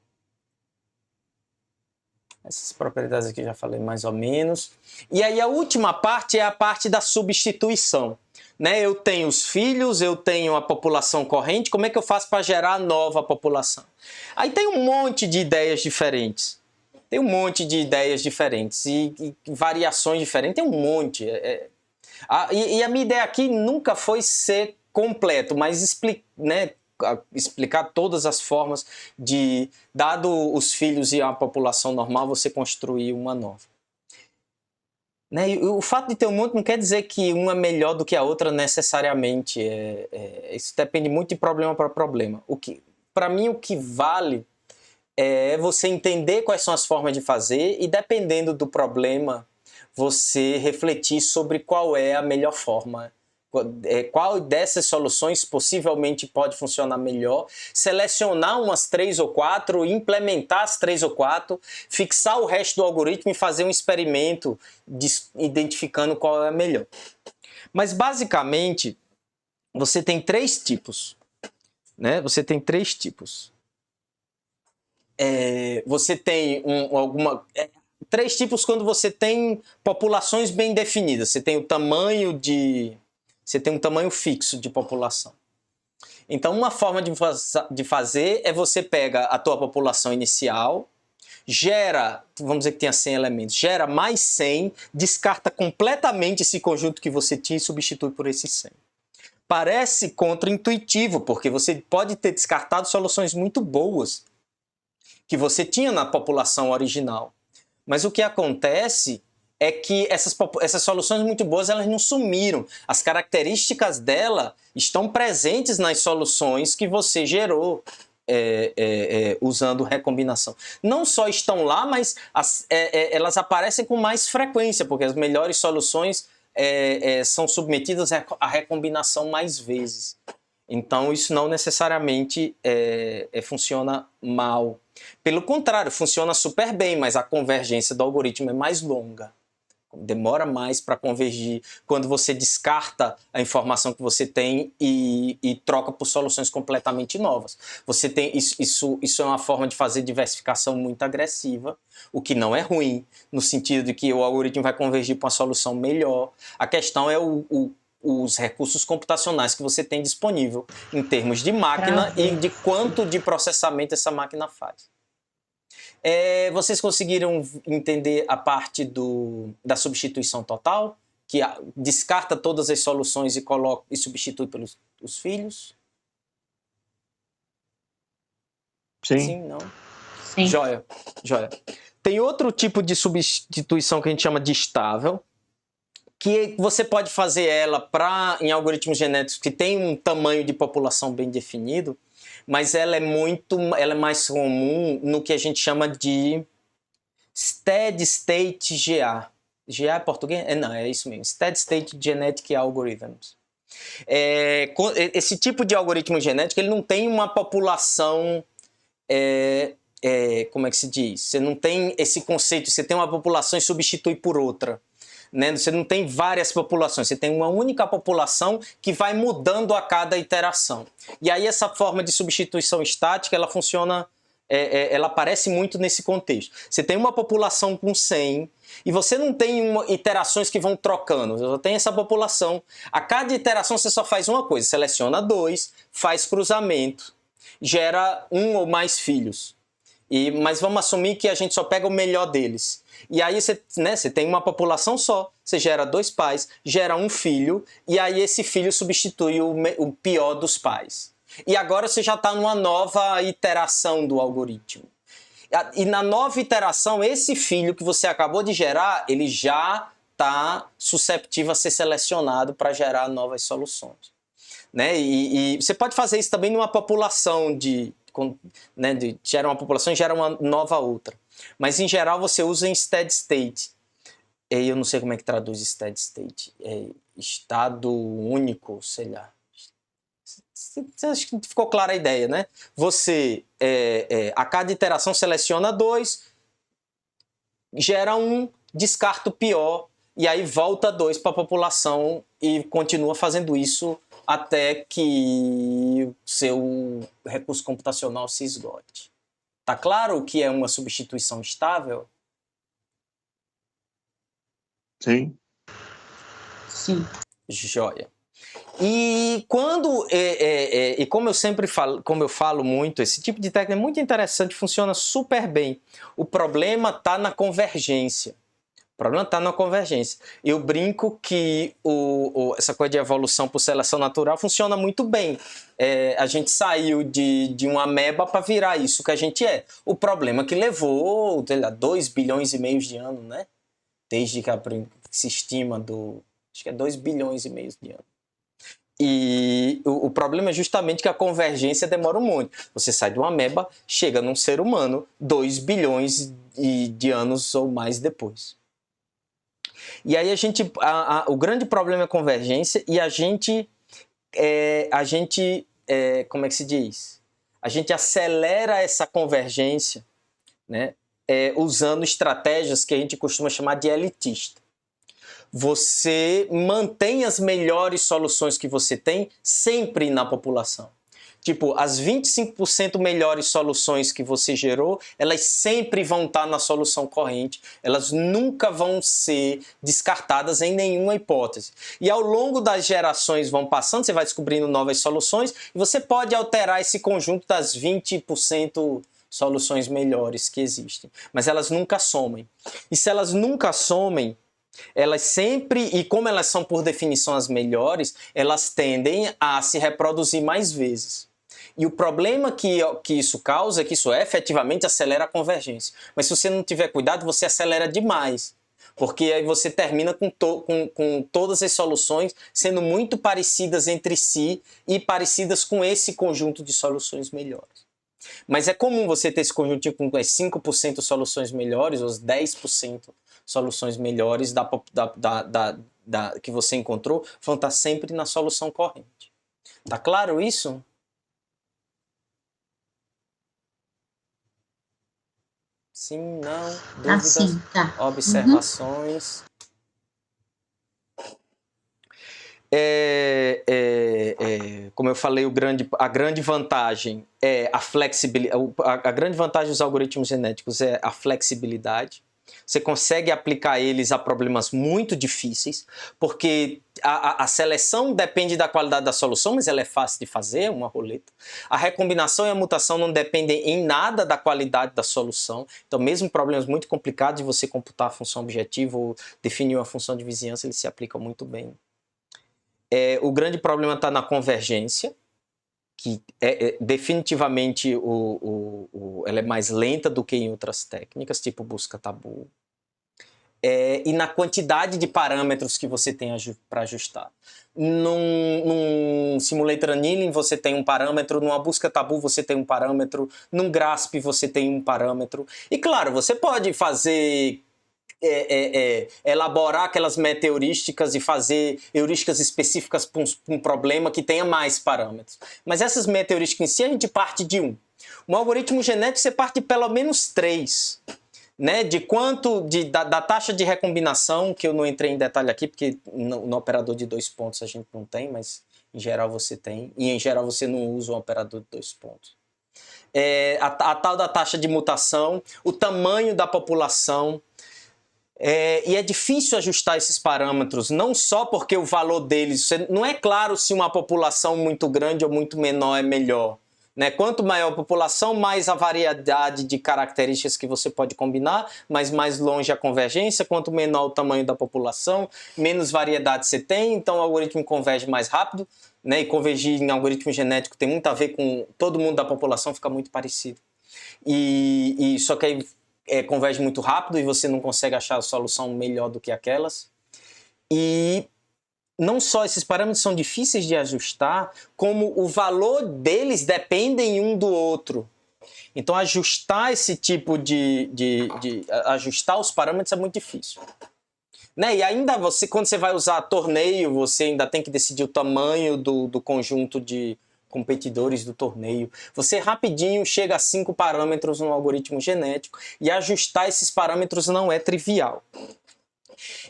Essas propriedades aqui já falei mais ou menos. E aí a última parte é a parte da substituição. Né? Eu tenho os filhos, eu tenho a população corrente, como é que eu faço para gerar nova população? Aí tem um monte de ideias diferentes. Tem um monte de ideias diferentes e variações diferentes, tem um monte. E a minha ideia aqui nunca foi ser completo, mas explicar todas as formas de, dado os filhos e a população normal, você construir uma nova. Né? E o fato de ter um monte não quer dizer que uma é melhor do que a outra necessariamente. Isso depende muito de problema para problema. Para mim, o que vale é você entender quais são as formas de fazer e, dependendo do problema, você refletir sobre qual é a melhor forma. Qual dessas soluções possivelmente pode funcionar melhor, selecionar umas 3 ou 4, implementar as 3 ou 4, fixar o resto do algoritmo e fazer um experimento identificando qual é a melhor. Mas basicamente você tem 3 tipos, né? Você tem 3 tipos. Você tem 3 tipos quando você tem populações bem definidas. Você tem um tamanho fixo de população. Então, uma forma de fazer é você pega a tua população inicial, gera, vamos dizer que tenha 100 elementos, gera mais 100, descarta completamente esse conjunto que você tinha e substitui por esses 100. Parece contraintuitivo, porque você pode ter descartado soluções muito boas que você tinha na população original. Mas o que acontece é que essas soluções muito boas, elas não sumiram. As características dela estão presentes nas soluções que você gerou usando recombinação. Não só estão lá, mas elas aparecem com mais frequência, porque as melhores soluções são submetidas à recombinação mais vezes. Então, isso não necessariamente funciona mal. Pelo contrário, funciona super bem, mas a convergência do algoritmo é mais longa. Demora mais para convergir quando você descarta a informação que você tem e troca por soluções completamente novas. Você tem isso é uma forma de fazer diversificação muito agressiva, o que não é ruim, no sentido de que o algoritmo vai convergir para uma solução melhor. A questão é os recursos computacionais que você tem disponível em termos de máquina e de quanto de processamento essa máquina faz. Vocês conseguiram entender a parte da substituição total? Que descarta todas as soluções e substitui pelos os filhos? Sim. Sim, não? Sim. Joia. Tem outro tipo de substituição que a gente chama de estável, que você pode fazer ela em algoritmos genéticos que tem um tamanho de população bem definido, mas ela é mais comum no que a gente chama de Steady State GA. GA é português? Não, é isso mesmo. Steady State Genetic Algorithms. Esse tipo de algoritmo genético, ele não tem uma população... como é que se diz? Você não tem esse conceito, você tem uma população e substitui por outra. Né? Você não tem várias populações, você tem uma única população que vai mudando a cada iteração. E aí essa forma de substituição estática, ela funciona, ela aparece muito nesse contexto. Você tem uma população com 100 e você não tem iterações que vão trocando, você só tem essa população. A cada iteração você só faz uma coisa, seleciona 2, faz cruzamento, gera 1 ou mais filhos. Mas vamos assumir que a gente só pega o melhor deles. E aí você tem uma população só, você gera 2 pais, gera 1 filho, e aí esse filho substitui o pior dos pais. E agora você já está numa nova iteração do algoritmo. E na nova iteração, esse filho que você acabou de gerar, ele já está susceptível a ser selecionado para gerar novas soluções. Né? E você pode fazer isso também numa população gera uma população e gera uma nova outra. Mas, em geral, você usa em steady state. Eu não sei como é que traduz steady state. Estado único, sei lá. Acho que ficou clara a ideia, né? Você, a cada iteração, seleciona 2, gera 1, descarta o pior, e aí volta 2 para a população e continua fazendo isso até que o seu recurso computacional se esgote. Tá claro o que é uma substituição estável? Sim. Sim. Joia. E como eu sempre falo, como eu falo muito, esse tipo de técnica é muito interessante, funciona super bem. O problema está na convergência. O problema está na convergência. Eu brinco que essa coisa de evolução por seleção natural funciona muito bem. A gente saiu de uma ameba para virar isso que a gente é. O problema é que levou 2 bilhões e meio de anos, né? Desde que se estima acho que é 2 bilhões e meio de anos. E o problema é justamente que a convergência demora muito. Você sai de uma ameba, chega num ser humano 2 bilhões de anos ou mais depois. E aí o grande problema é a convergência e a gente como é que se diz? A gente acelera essa convergência, né? Usando estratégias que a gente costuma chamar de elitista. Você mantém as melhores soluções que você tem sempre na população. Tipo, as 25% melhores soluções que você gerou, elas sempre vão estar na solução corrente, elas nunca vão ser descartadas em nenhuma hipótese. E ao longo das gerações vão passando, você vai descobrindo novas soluções, e você pode alterar esse conjunto das 20% soluções melhores que existem. Mas elas nunca somem. E se elas nunca somem, elas sempre, e como elas são por definição as melhores, elas tendem a se reproduzir mais vezes. E o problema que isso causa é que isso efetivamente acelera a convergência. Mas se você não tiver cuidado, você acelera demais. Porque aí você termina com todas as soluções sendo muito parecidas entre si e parecidas com esse conjunto de soluções melhores. Mas é comum você ter esse conjuntinho com as 5% soluções melhores, ou as 10% soluções melhores que você encontrou, vão estar sempre na solução corrente. Tá claro isso? Sim, não, dúvidas, sim, tá. observações. Como eu falei, a grande vantagem é a flexibilidade. A grande vantagem dos algoritmos genéticos é a flexibilidade. Você consegue aplicar eles a problemas muito difíceis, porque a seleção depende da qualidade da solução, mas ela é fácil de fazer, é uma roleta. A recombinação e a mutação não dependem em nada da qualidade da solução. Então, mesmo problemas muito complicados de você computar a função objetiva ou definir uma função de vizinhança, eles se aplicam muito bem. O grande problema está na convergência, que definitivamente ela é mais lenta do que em outras técnicas, tipo busca tabu. E na quantidade de parâmetros que você tem para ajustar. Num simulator annealing você tem um parâmetro, numa busca tabu você tem um parâmetro, num grasp você tem um parâmetro. E claro, você pode fazer... elaborar aquelas meta-heurísticas e fazer heurísticas específicas para um problema que tenha mais parâmetros. Mas essas meta-heurísticas em si, a gente parte de um. Um algoritmo genético, você parte de pelo menos 3. Né? Da taxa de recombinação, que eu não entrei em detalhe aqui, porque no operador de 2 pontos a gente não tem, mas em geral você tem. E em geral você não usa um operador de 2 pontos. A tal da taxa de mutação, o tamanho da população. E é difícil ajustar esses parâmetros, não só porque o valor deles... Não é claro se uma população muito grande ou muito menor é melhor. Né? Quanto maior a população, mais a variedade de características que você pode combinar, mas mais longe a convergência. Quanto menor o tamanho da população, menos variedade você tem, então o algoritmo converge mais rápido. Né? E convergir em algoritmo genético tem muito a ver com todo mundo da população, fica muito parecido. Só que aí... converge muito rápido e você não consegue achar a solução melhor do que aquelas. E não só esses parâmetros são difíceis de ajustar, como o valor deles dependem um do outro. Então ajustar esse tipo ajustar os parâmetros é muito difícil. Né? E ainda quando você vai usar torneio, você ainda tem que decidir o tamanho do conjunto de competidores do torneio. Você rapidinho chega a 5 parâmetros no algoritmo genético e ajustar esses parâmetros não é trivial.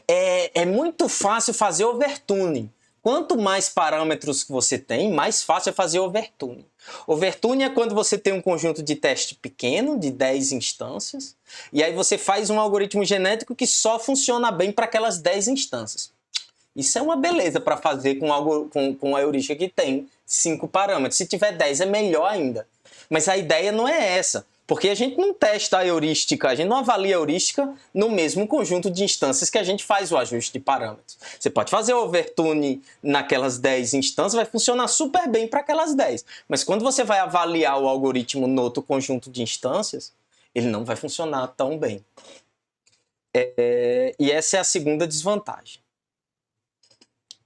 É muito fácil fazer overtuning. Quanto mais parâmetros que você tem, mais fácil é fazer overtuning. Overtuning é quando você tem um conjunto de teste pequeno, de 10 instâncias, e aí você faz um algoritmo genético que só funciona bem para aquelas 10 instâncias. Isso é uma beleza para fazer com a heurística que tem 5 parâmetros. Se tiver 10 é melhor ainda. Mas a ideia não é essa. Porque a gente não testa a heurística, a gente não avalia a heurística no mesmo conjunto de instâncias que a gente faz o ajuste de parâmetros. Você pode fazer o overtune naquelas 10 instâncias, vai funcionar super bem para aquelas 10. Mas quando você vai avaliar o algoritmo no outro conjunto de instâncias, ele não vai funcionar tão bem. E essa é a segunda desvantagem.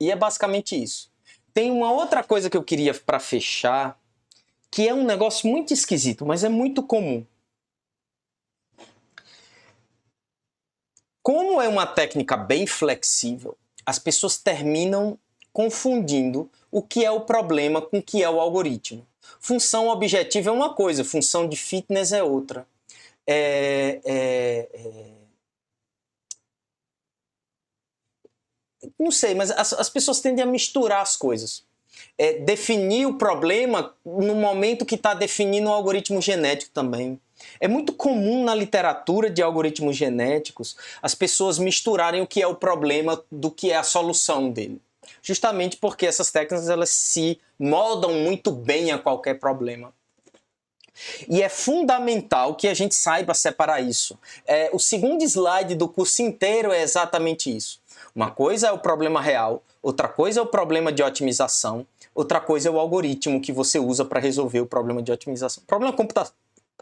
E é basicamente isso. Tem uma outra coisa que eu queria para fechar, que é um negócio muito esquisito, mas é muito comum. Como é uma técnica bem flexível, as pessoas terminam confundindo o que é o problema com o que é o algoritmo. Função objetiva é uma coisa, função de fitness é outra. Não sei, mas as pessoas tendem a misturar as coisas. Definir o problema no momento que está definindo o algoritmo genético também. É muito comum na literatura de algoritmos genéticos as pessoas misturarem o que é o problema do que é a solução dele. Justamente porque essas técnicas elas se moldam muito bem a qualquer problema. E é fundamental que a gente saiba separar isso. O segundo slide do curso inteiro é exatamente isso. Uma coisa é o problema real, outra coisa é o problema de otimização, outra coisa é o algoritmo que você usa para resolver o problema de otimização. Problema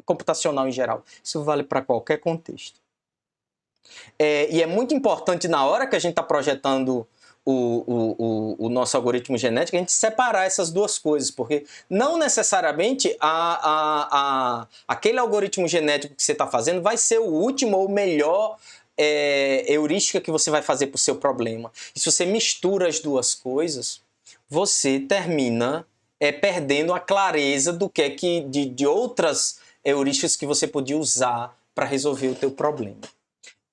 computacional em geral. Isso vale para qualquer contexto. E é muito importante na hora que a gente está projetando o nosso algoritmo genético, a gente separar essas duas coisas, porque não necessariamente aquele algoritmo genético que você está fazendo vai ser o último ou melhor heurística que você vai fazer para o seu problema. E se você mistura as duas coisas, você termina perdendo a clareza do que é de outras heurísticas que você podia usar para resolver o teu problema.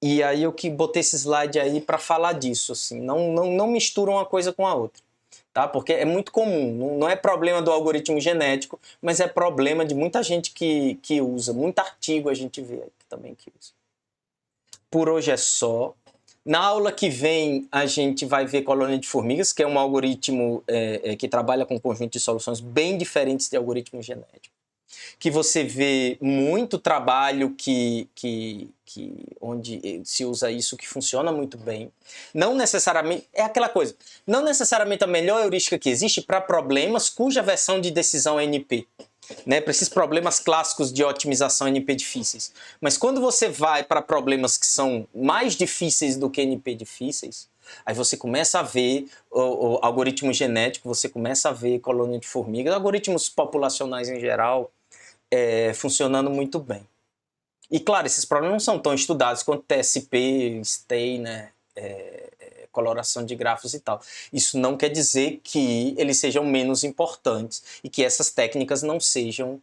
E aí eu que botei esse slide aí para falar disso, assim, não misturam uma coisa com a outra, tá? Porque é muito comum, não é problema do algoritmo genético, mas é problema de muita gente que usa, muito artigo a gente vê aqui também que usa. Por hoje é só. Na aula que vem a gente vai ver colônia de formigas, que é um algoritmo que trabalha com um conjunto de soluções bem diferentes de algoritmo genético. Que você vê muito trabalho onde se usa isso, que funciona muito bem. Não necessariamente, é aquela coisa, não necessariamente a melhor heurística que existe para problemas cuja versão de decisão é NP. Né, para esses problemas clássicos de otimização NP difíceis. Mas quando você vai para problemas que são mais difíceis do que NP difíceis, aí você começa a ver o algoritmo genético, você começa a ver colônia de formigas, algoritmos populacionais em geral, funcionando muito bem. E claro, esses problemas não são tão estudados quanto TSP, STEI, né, coloração de grafos e tal. Isso não quer dizer que eles sejam menos importantes e que essas técnicas não sejam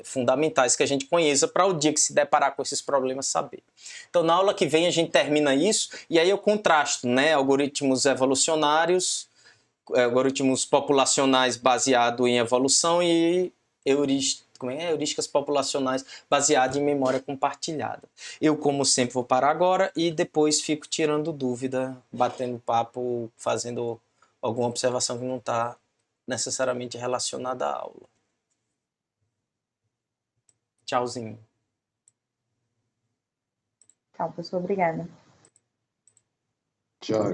fundamentais que a gente conheça para o dia que se deparar com esses problemas saber. Então, na aula que vem a gente termina isso e aí eu contrasto, né, algoritmos evolucionários, algoritmos populacionais baseados em evolução e heurísticas populacionais baseadas em memória compartilhada. Eu, como sempre, vou parar agora e depois fico tirando dúvida, batendo papo, fazendo alguma observação que não está necessariamente relacionada à aula. Tchauzinho. Tchau, pessoal. Obrigada. Tchau.